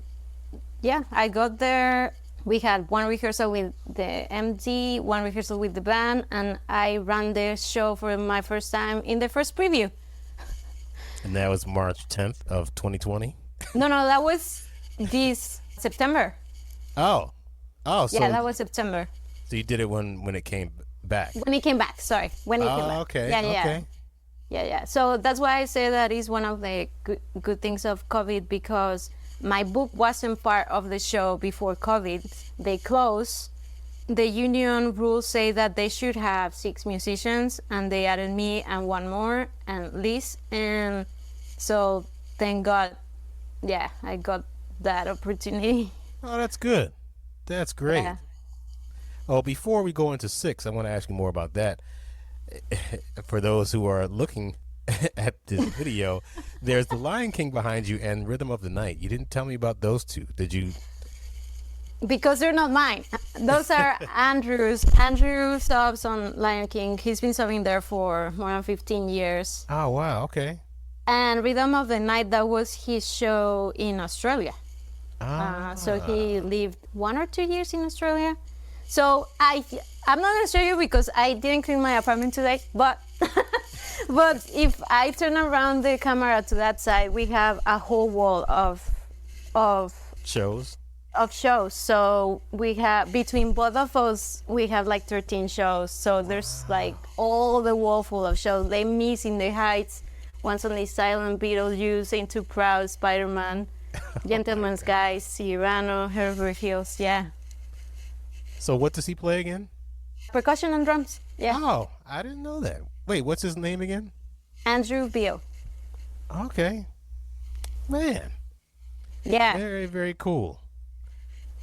yeah, I got there. We had one rehearsal with the MD, one rehearsal with the band, and I ran the show for my first time in the first preview. And that was March 10th of 2020? No, that was this September. Oh, so yeah, that was September. So you did it when it came back? When it came back, sorry. When it came back. Okay. Yeah. Yeah. So that's why I say that is one of the good things of COVID, because my book wasn't part of the show before COVID. They closed. The union rules say that they should have 6 musicians, and they added me and one more, and Liz. And so thank God, yeah, I got that opportunity. Oh, that's good. That's great. Yeah. Oh, before we go into 6, I want to ask you more about that. For those who are looking at this video, there's The Lion King behind you and Rhythm of the Night. You didn't tell me about those two. Did you? Because they're not mine. Those are Andrew's. Andrew subs on Lion King. He's been subbing there for more than 15 years. Oh, wow. Okay. And Rhythm of the Night, that was his show in Australia. So he lived 1 or 2 years in Australia. So I'm not going to show you because I didn't clean my apartment today, but but if I turn around the camera to that side, we have a whole wall of shows. So we have, between both of us, we have like 13 shows. So there's like all the wall full of shows. Les Mis, In the Heights, Once on This Island, Beetlejuice, Ain't Too Proud, Spider-Man, Gentleman's Guide, Cyrano, Herbert Hills, yeah. So what does he play again? Percussion and drums, yeah. Oh, I didn't know that. Wait, what's his name again? Andrew Beale. Okay. Man. Yeah. Very, very cool.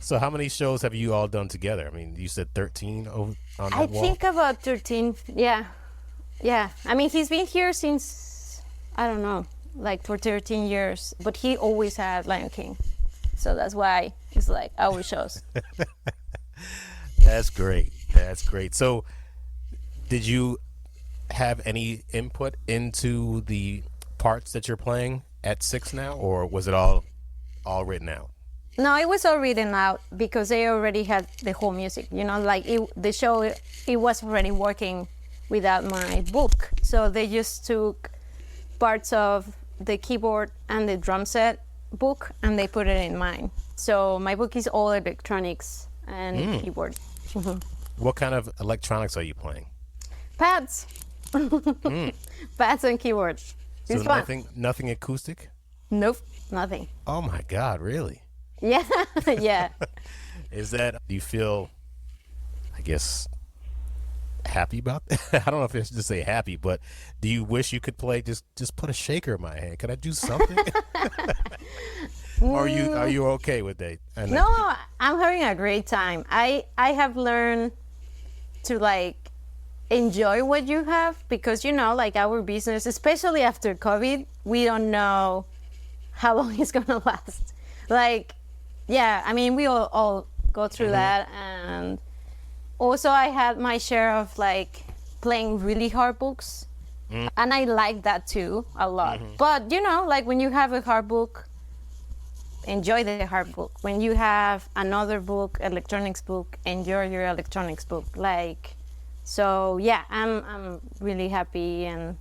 So how many shows have you all done together? I mean, you said 13 on that I wall? think about 13, yeah. Yeah, I mean, he's been here since, I don't know, like for 13 years, but he always had Lion King. So that's why it's like our shows. That's great. That's great. So did you have any input into the parts that you're playing at 6 now, or was it all written out? No, it was all written out because they already had the whole music, like the show, it was already working without my book. So they just took parts of the keyboard and the drum set book and they put it in mine. So my book is all electronics and keyboard. What kind of electronics are you playing? Pads. Pads and keyboards. So It's fun. nothing acoustic? Nope, nothing. Oh my God, really? Yeah, yeah. Do you feel, I guess, happy about that? I don't know if I should say happy, but do you wish you could play, just put a shaker in my hand? Could I do something? Or are you okay with that? No, I'm having a great time. I have learned to like enjoy what you have because, you know, like our business, especially after COVID, we don't know how long it's gonna last. Like, yeah, I mean, we all go through that. And also I had my share of like playing really hard books. And I like that too a lot. But, you know, like when you have a hard book, enjoy the hard book. When you have another book, electronics book, enjoy your electronics book. Like, so yeah, I'm really happy and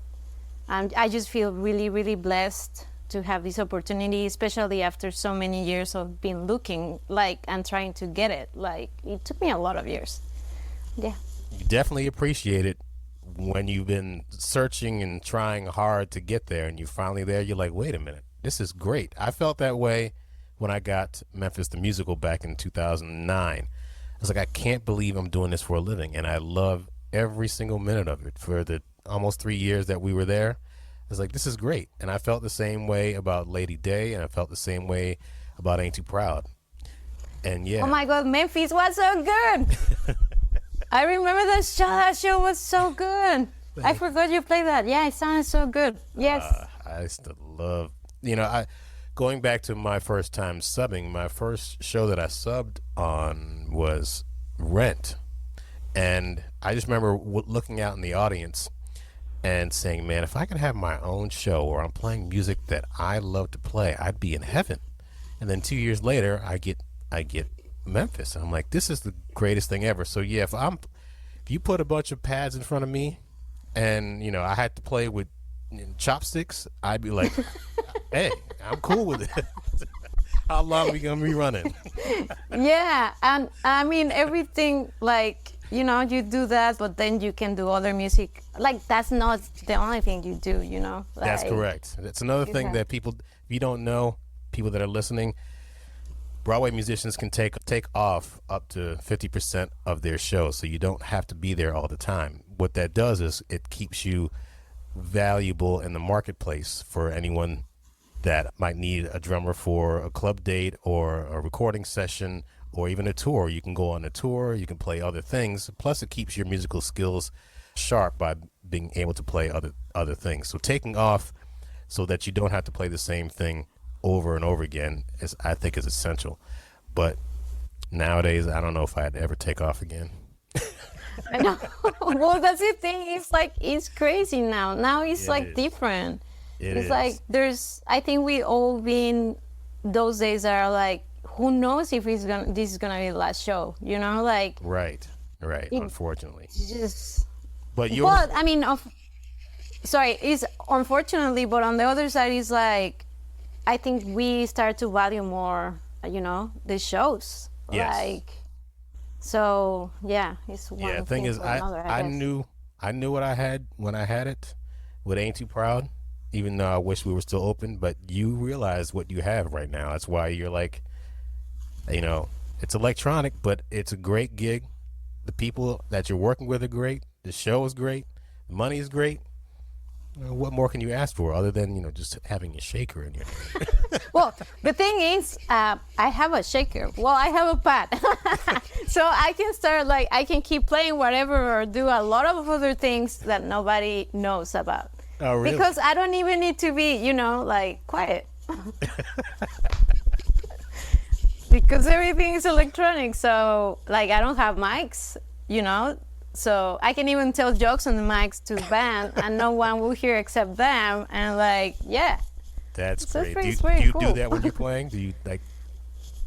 I just feel really, really blessed to have this opportunity, especially after so many years of being looking like and trying to get it. Like, it took me a lot of years. Yeah. You definitely appreciate it when you've been searching and trying hard to get there and you're finally there. You're like, wait a minute, this is great. I felt that way when I got Memphis the Musical back in 2009. I was like, I can't believe I'm doing this for a living, and I love every single minute of it. For the almost 3 years that we were there, I was like, this is great. And I felt the same way about Lady Day, and I felt the same way about Ain't Too Proud. And yeah. Oh my God, Memphis was so good. I remember that show. That show was so good. I forgot you played that. Yeah, it sounded so good. Yes. I used to love, going back to my first time subbing, my first show that I subbed on was Rent. And I just remember looking out in the audience and saying, man, if I could have my own show where I'm playing music that I love to play, I'd be in heaven. And then 2 years later, I get Memphis. I'm like, this is the greatest thing ever. So yeah, if you put a bunch of pads in front of me and, I had to play with chopsticks, I'd be like, hey, I'm cool with it. How long are we going to be running? Yeah, and I mean, everything, like, you do that, but then you can do other music. Like, that's not the only thing you do, Like, that's correct. That's another thing that people, if you don't know, people that are listening, Broadway musicians can take off up to 50% of their show, so you don't have to be there all the time. What that does is it keeps you valuable in the marketplace for anyone that might need a drummer for a club date or a recording session or even a tour. You can go on a tour, you can play other things, plus it keeps your musical skills sharp by being able to play other things. So taking off so that you don't have to play the same thing over and over again I think is essential. But nowadays I don't know if I'd ever take off again. I know. Well, that's the thing. It's like, it's crazy now. Now it's like different. It's like I think we all been those days that are like, who knows if this is gonna be the last show, like. Right. Unfortunately. But I mean, it's unfortunately, but on the other side, it's like, I think we start to value more, the shows. Yes. Like, so yeah, it's one. Yeah, the thing is, I knew what I had when I had it with Ain't Too Proud, even though I wish we were still open. But you realize what you have right now. That's why you're like, it's electronic, but it's a great gig. The people that you're working with are great. The show is great. The money is great. What more can you ask for other than, just having a shaker in your hand? Well, the thing is, I have a shaker. Well, I have a pad. So I can start, like, I can keep playing whatever or do a lot of other things that nobody knows about. Oh, really? Because I don't even need to be, like, quiet. Because everything is electronic. So, like, I don't have mics, So I can even tell jokes on the mics to the band, and no one will hear except them. And like, yeah, that's so great. Do you do that when you're playing? Do you like?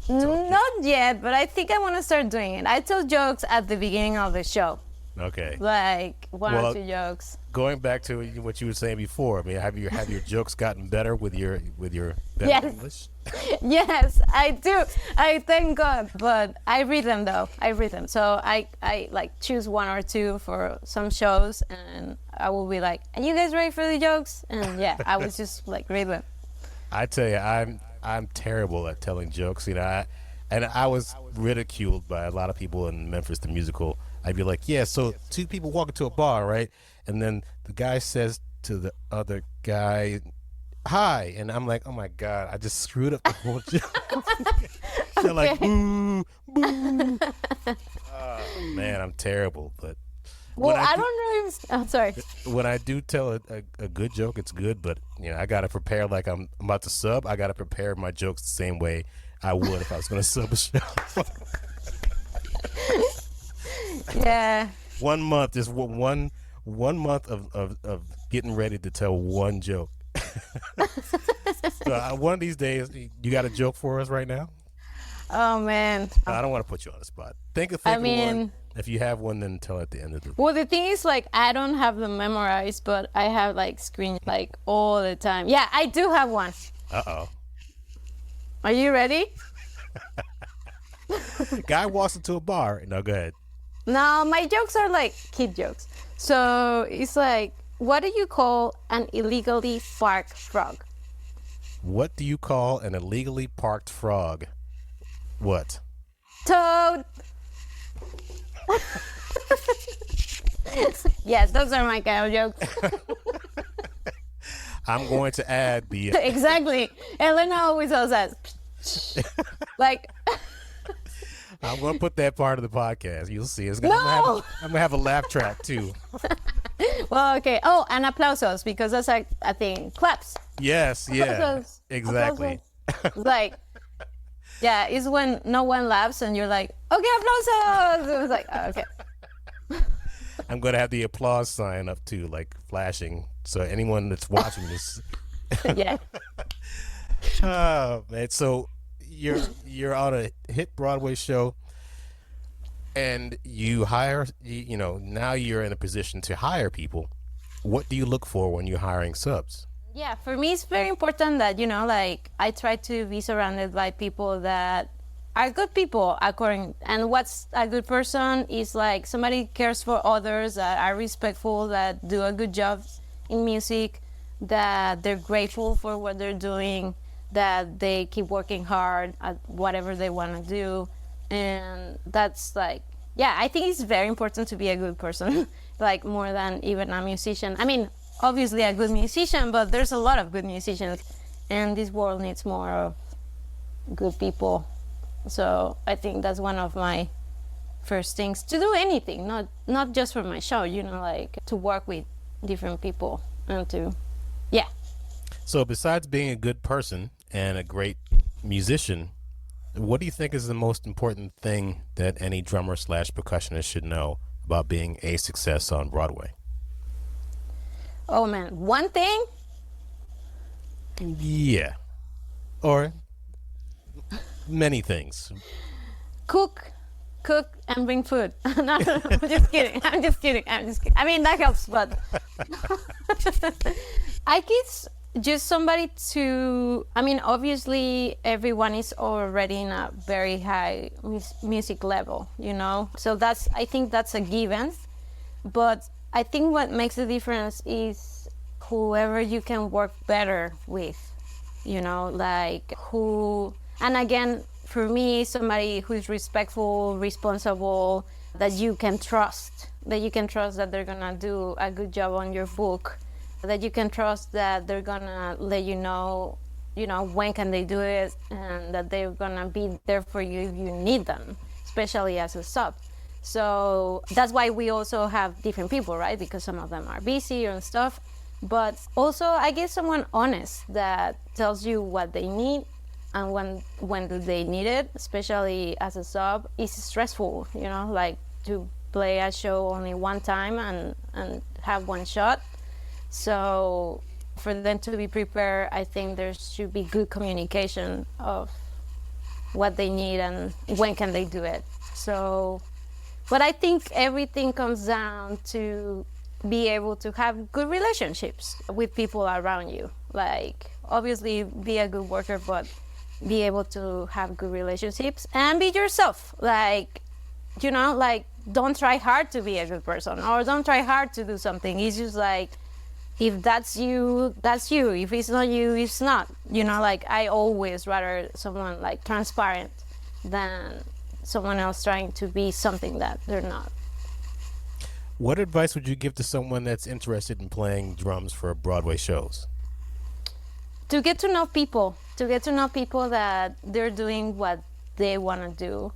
Not yet, but I think I want to start doing it. I tell jokes at the beginning of the show, Okay. like one Well, or two jokes. going back to what you were saying before, I mean, have your jokes gotten better with your better Yes. English? Yes, I do. I thank God, but I read them though. I read them, so I like choose one or two for some shows, and I will be like, "Are you guys ready for the jokes?" And yeah, I was just like read them. I tell you, I'm terrible at telling jokes. I was ridiculed by a lot of people in Memphis the musical. I'd be like, yeah, so two people walk into a bar, right? And then the guy says to the other guy, hi. And I'm like, oh my God, I just screwed up the whole joke. They're like, boo, boo. Oh, man, I'm terrible. But Well, I don't know if. Oh, sorry. when I do tell a good joke, it's good. But, I got to prepare like I'm about to sub. I got to prepare my jokes the same way I would if I was going to sub a show. Yeah. 1 month, just one month of getting ready to tell one joke. So one of these days, you got a joke for us right now? Oh man. I don't want to put you on the spot. Think of one. If you have one, then tell at the end of the. Well, the thing is, like, I don't have them memorized, but I have like screen like all the time. Yeah, I do have one. Uh-oh. Are you ready? Guy walks into a bar. No, go ahead. No, my jokes are like kid jokes. So it's like, what do you call an illegally parked frog? What do you call an illegally parked frog? What? Toad. Yes, those are my kind of jokes. I'm going to add the. Exactly. Elena always tells us, like. I'm going to put that part of the podcast. You'll see. I'm going to have a laugh track too. Well, okay. Oh, and aplausos, because that's like a thing. Claps. Yes, yeah. Aplausos. Exactly. Aplausos. Like, yeah, it's when no one laughs and you're like, okay, aplausos. It was like, oh, okay. I'm going to have the applause sign up too, like flashing. So anyone that's watching this. Yeah. Oh, man. So you're on a hit Broadway show and you hire, now you're in a position to hire people. What do you look for when you're hiring subs? Yeah, for me, it's very important that, like, I try to be surrounded by people that are good people, and what's a good person is like somebody cares for others, that are respectful, that do a good job in music, that they're grateful for what they're doing, that they keep working hard at whatever they want to do. And that's like, yeah, I think it's very important to be a good person, like more than even a musician. I mean, obviously a good musician, but there's a lot of good musicians, and this world needs more of good people. So I think that's one of my first things to do anything, not just for my show, like to work with different people and to, yeah. So besides being a good person and a great musician, what do you think is the most important thing that any drummer / percussionist should know about being a success on Broadway? Oh man, one thing? Yeah. Or many things. Cook and bring food. No, I'm just kidding. I'm just kidding. I mean, that helps, but I guess just somebody to, I mean, obviously everyone is already in a very high music level, So I think that's a given. But I think what makes the difference is whoever you can work better with, like who, and again, for me, somebody who's respectful, responsible, that you can trust that they're gonna do a good job on your book, that you can trust that they're gonna let you know, when can they do it, and that they're gonna be there for you if you need them, especially as a sub. So that's why we also have different people, right? Because some of them are busy and stuff. But also, I guess someone honest that tells you what they need and when do they need it, especially as a sub. It's stressful, like to play a show only one time and have one shot. So for them to be prepared, I think there should be good communication of what they need and when can they do it. So But I think everything comes down to be able to have good relationships with people around you. Like, obviously be a good worker, but be able to have good relationships and be yourself. Like, you know, like, don't try hard to be a good person, or don't try hard to do something. It's just like, if that's you, that's you. If it's not you, it's not. You know, like, I always rather someone like transparent than someone else trying to be something that they're not. What advice would you give to someone that's interested in playing drums for Broadway shows? To get to know people, that they're doing what they want to do,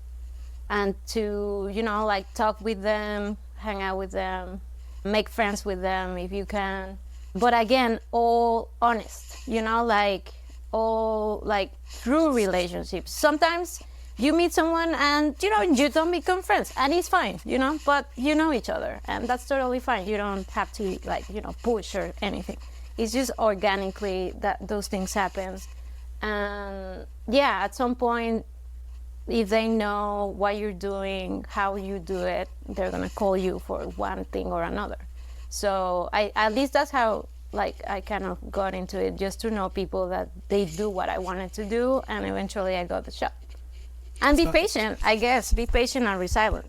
and to, you know, like, talk with them, hang out with them, make friends with them if you can. But again, all honest, you know, like, all like through relationships. Sometimes you meet someone and, you know, you don't become friends, and it's fine, you know, but you know each other, and that's totally fine. You don't have to, like, you know, push or anything. It's just organically that those things happen. And yeah, at some point, if they know what you're doing, how you do it, they're gonna call you for one thing or another. So at least that's how, like, I kind of got into it, just to know people that they do what I wanted to do, and eventually I got the shot. And be patient, I guess. Be patient and resilient.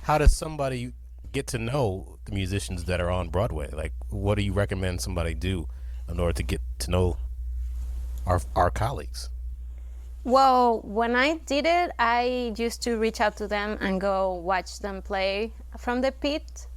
How does somebody get to know the musicians that are on Broadway? Like, what do you recommend somebody do in order to get to know our colleagues? Well, when I did it, I used to reach out to them and go watch them play from the pit.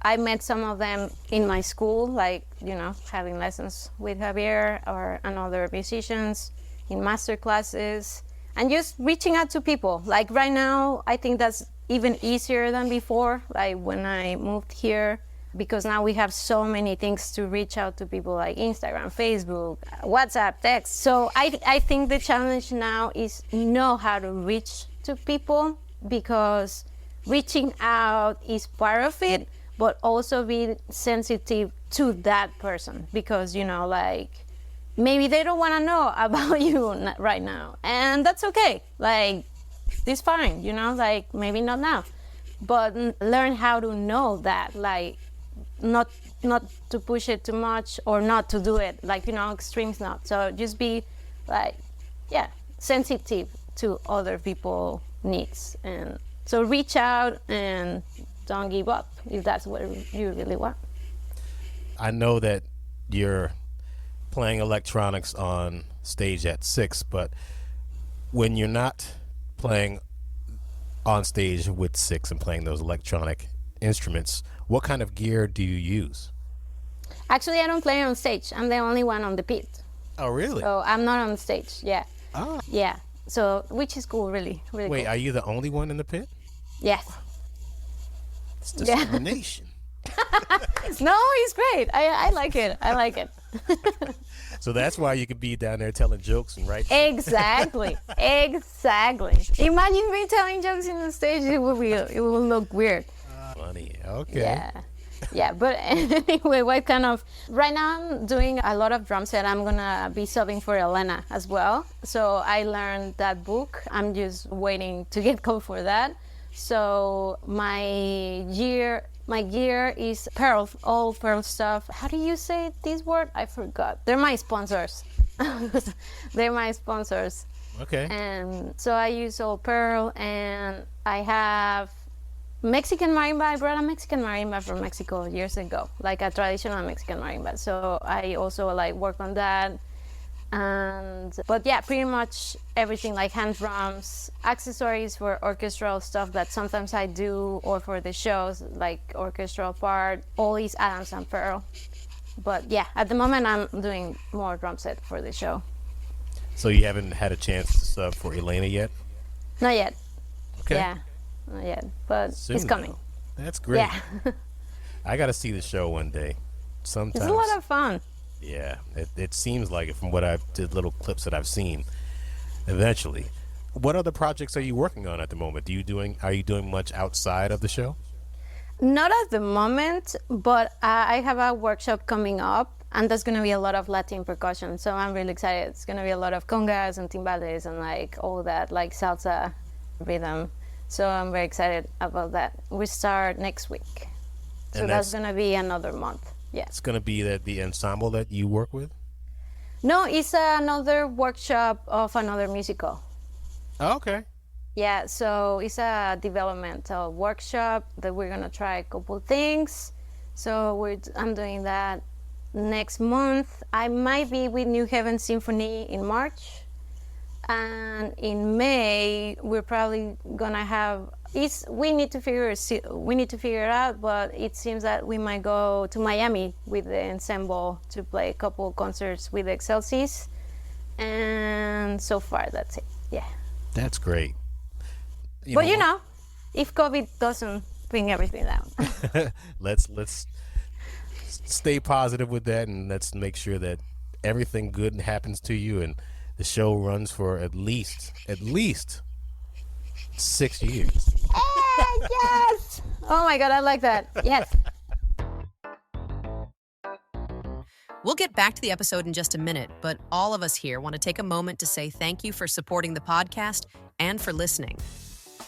I met some of them in my school, like, you know, having lessons with Javier and other musicians in master classes, and just reaching out to people. Like, right now, I think that's even easier than before, like when I moved here, because now we have so many things to reach out to people, like Instagram, Facebook, WhatsApp, text. So I think the challenge now is know how to reach to people, because reaching out is part of it, but also be sensitive to that person, because, you know, like, maybe they don't want to know about you right now, and that's okay. Like, it's fine, you know, like, maybe not now, but learn how to know that, like, not to push it too much, or not to do it, like, you know, extremes not. So just be, like, yeah, sensitive to other people's needs. And so reach out and don't give up if that's what you really want. I know that you're playing electronics on stage at 6, but when you're not playing on stage with 6 and playing those electronic instruments, what kind of gear do you use? Actually, I don't play on stage. I'm the only one on the pit. Oh, really? So I'm not on stage. Yeah. Oh. Yeah. So, which is cool, really, really. Wait, cool. are you the only one in the pit? Yes. It's discrimination. No, it's great. I like it. I like it. So that's why you could be down there telling jokes and writing. Exactly. Exactly. Imagine me telling jokes in the stage. It will look weird. Funny. Okay. Yeah. Yeah, but anyway, right now I'm doing a lot of drum set. I'm gonna be subbing for Elena as well. So I learned that book. I'm just waiting to get called for that. So my gear is Pearl, all Pearl stuff. How do you say this word? I forgot. They're my sponsors. They're my sponsors. Okay. And so I use all Pearl, and I have Mexican marimba. I brought a Mexican marimba from Mexico years ago, like a traditional Mexican marimba. So I also like work on that. But yeah, pretty much everything, like hand drums, accessories for orchestral stuff that sometimes I do, or for the shows, like orchestral part, all is Adams and Pearl. But yeah, at the moment I'm doing more drum set for the show. So you haven't had a chance to sub for Elena yet? Not yet. Okay. Yeah, not yet, but Soon it's coming. Now. That's great. Yeah. I got to see the show one day. Sometimes. It's a lot of fun. Yeah, it seems like it from what I've did little clips that I've seen. Eventually, what other projects are you working on at the moment? Are you doing much outside of the show? Not at the moment, but I have a workshop coming up, and there's going to be a lot of Latin percussion. So I'm really excited. It's going to be a lot of congas and timbales and like all that, like salsa rhythm. So I'm very excited about that. We start next week. So that's going to be another month. Yeah. It's going to be the ensemble that you work with? No, it's another workshop of another musical. Oh, okay. Yeah, so it's a developmental workshop that we're going to try a couple things. So I'm doing that next month. I might be with New Heaven Symphony in March. And in May, we're probably going to have... We need to figure it out, but it seems that we might go to Miami with the ensemble to play a couple concerts with Excelsis. And so far, that's it. Yeah. That's great. But if COVID doesn't bring everything down. let's stay positive with that, and let's make sure that everything good happens to you, and the show runs for at least 6 years. Yes! Oh my God, I like that. Yes. We'll get back to the episode in just a minute, but all of us here want to take a moment to say thank you for supporting the podcast and for listening.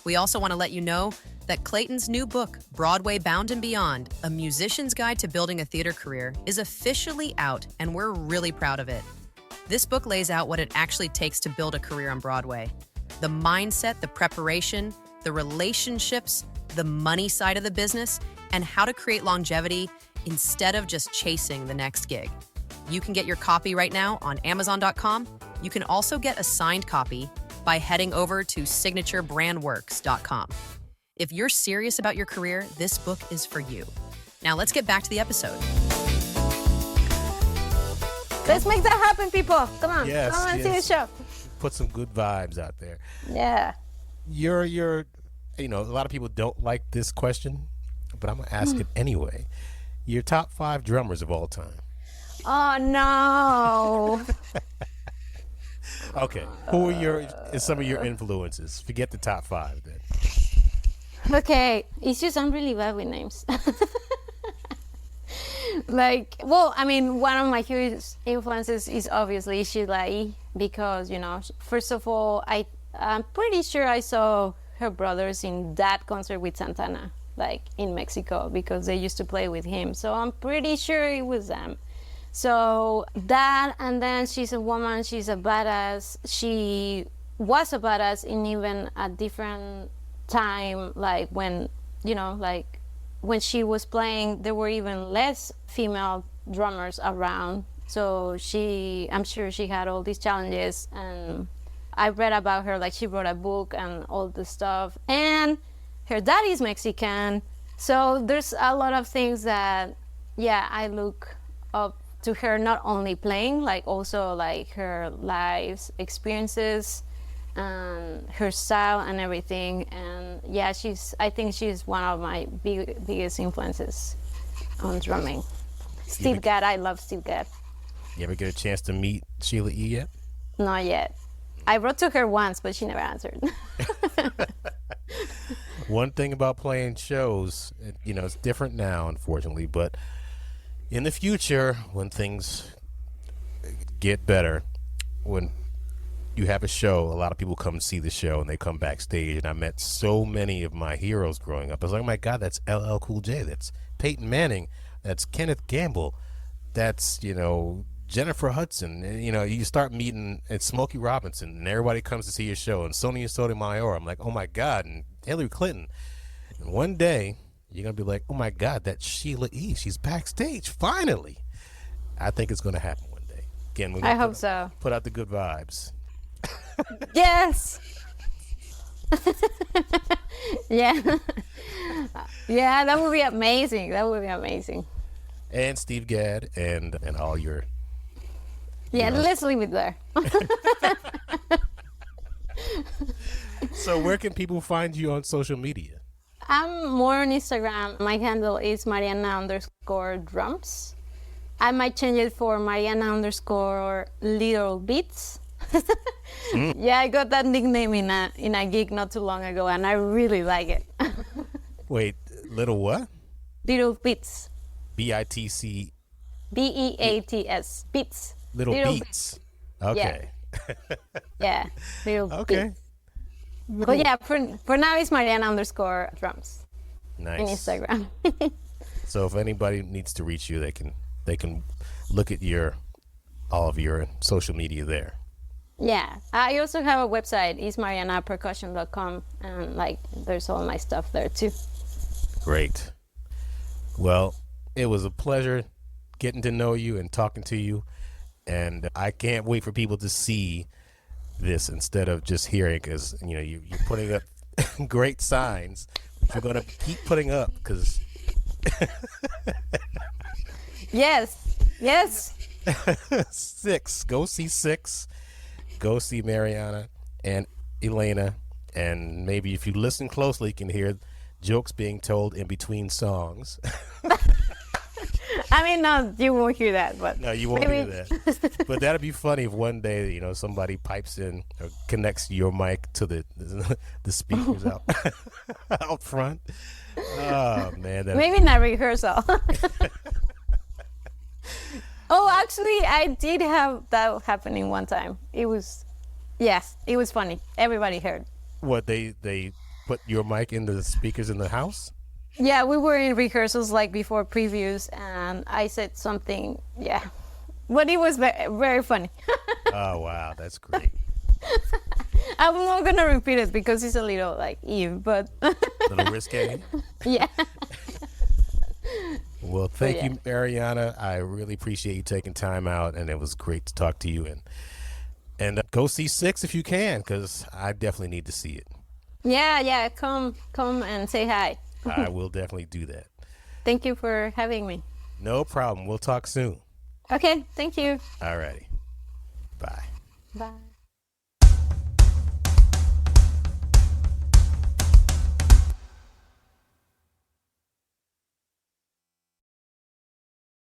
We also want to let you know that Clayton's new book, Broadway Bound and Beyond, A Musician's Guide to Building a Theater Career, is officially out, and we're really proud of it. This book lays out what it actually takes to build a career on Broadway. The mindset, the preparation, the relationships, the money side of the business, and how to create longevity instead of just chasing the next gig. You can get your copy right now on Amazon.com. You can also get a signed copy by heading over to signaturebrandworks.com. If you're serious about your career, this book is for you. Now let's get back to the episode. Let's make that happen, people. Come on. Yes, Come on and see the show. Put some good vibes out there. Yeah. You're a lot of people don't like this question, but I'm going to ask it anyway. Your top 5 drummers of all time. Oh, no. Okay. Who are some of your influences? Forget the top 5 then. Okay. It's just I'm really bad with names. One of my huge influences is obviously Sheila E. Because, first of all, I'm pretty sure I saw her brothers in that concert with Santana, in Mexico, because they used to play with him. So I'm pretty sure it was them. So that, and then she's a woman, she's a badass. She was a badass in even a different time, when she was playing, there were even less female drummers around. So I'm sure she had all these challenges, and I read about her, she wrote a book and all this stuff. And her dad is Mexican. So there's a lot of things that, I look up to her, not only playing, also her life experiences and her style and everything. And I think she's one of my biggest influences on drumming. Steve Gadd, I love Steve Gadd. You ever get a chance to meet Sheila E. yet? Not yet. I wrote to her once, but she never answered. One thing about playing shows, it's different now, unfortunately, but in the future, when things get better, when you have a show, a lot of people come see the show and they come backstage, and I met so many of my heroes growing up. I was like, oh my God, that's LL Cool J, that's Peyton Manning, that's Kenneth Gamble, that's, Jennifer Hudson. And, you start meeting at Smokey Robinson, and everybody comes to see your show, and Sonia Sotomayor. I'm like, oh my God, and Hillary Clinton. And one day, you're going to be like, oh my God, that's Sheila E. She's backstage, finally. I think it's going to happen one day. Again, I hope so. Put out the good vibes. Yes. Yeah. Yeah, that would be amazing. And Steve Gadd and all your... Yeah, let's leave it there. So where can people find you on social media? I'm more on Instagram. My handle is Mariana_drums. I might change it for Mariana_little beats. Yeah, I got that nickname in a gig not too long ago, and I really like it. Wait, little what? Little beats. B-I-T-C. B-E-A-T-S. Beats. Little beats. Okay. Yeah, little okay. beats. But yeah, for now it's Mariana_drums Nice. in Instagram. So if anybody needs to reach you, they can look at all of your social media there. Yeah, I also have a website. It's marianapercussion.com, and like there's all my stuff there too. Great. Well, it was a pleasure getting to know you and talking to you, and I can't wait for people to see this instead of just hearing, because you're putting up great signs, which you're gonna keep putting up, because Yes. 6. Go see 6. Go see Mariana and Elena, and maybe if you listen closely, you can hear jokes being told in between songs. I mean, no, you won't hear that, but No, you won't hear that. But that'd be funny if one day, somebody pipes in or connects your mic to the speakers out front. Oh man, maybe not rehearsal. Oh, actually, I did have that happening one time. It was funny. Everybody heard. What, they put your mic into the speakers in the house? Yeah, we were in rehearsals like before previews, and I said something. Yeah, but it was very funny. Oh wow, that's great. I'm not gonna repeat it because it's a little like Eve, but A little risque. yeah. Well, thank you, Mariana. I really appreciate you taking time out, and it was great to talk to you. And go see 6 if you can, because I definitely need to see it. Yeah. Come and say hi. I will definitely do that. Thank you for having me. No problem. We'll talk soon. Okay, thank you. All righty. Bye. Bye.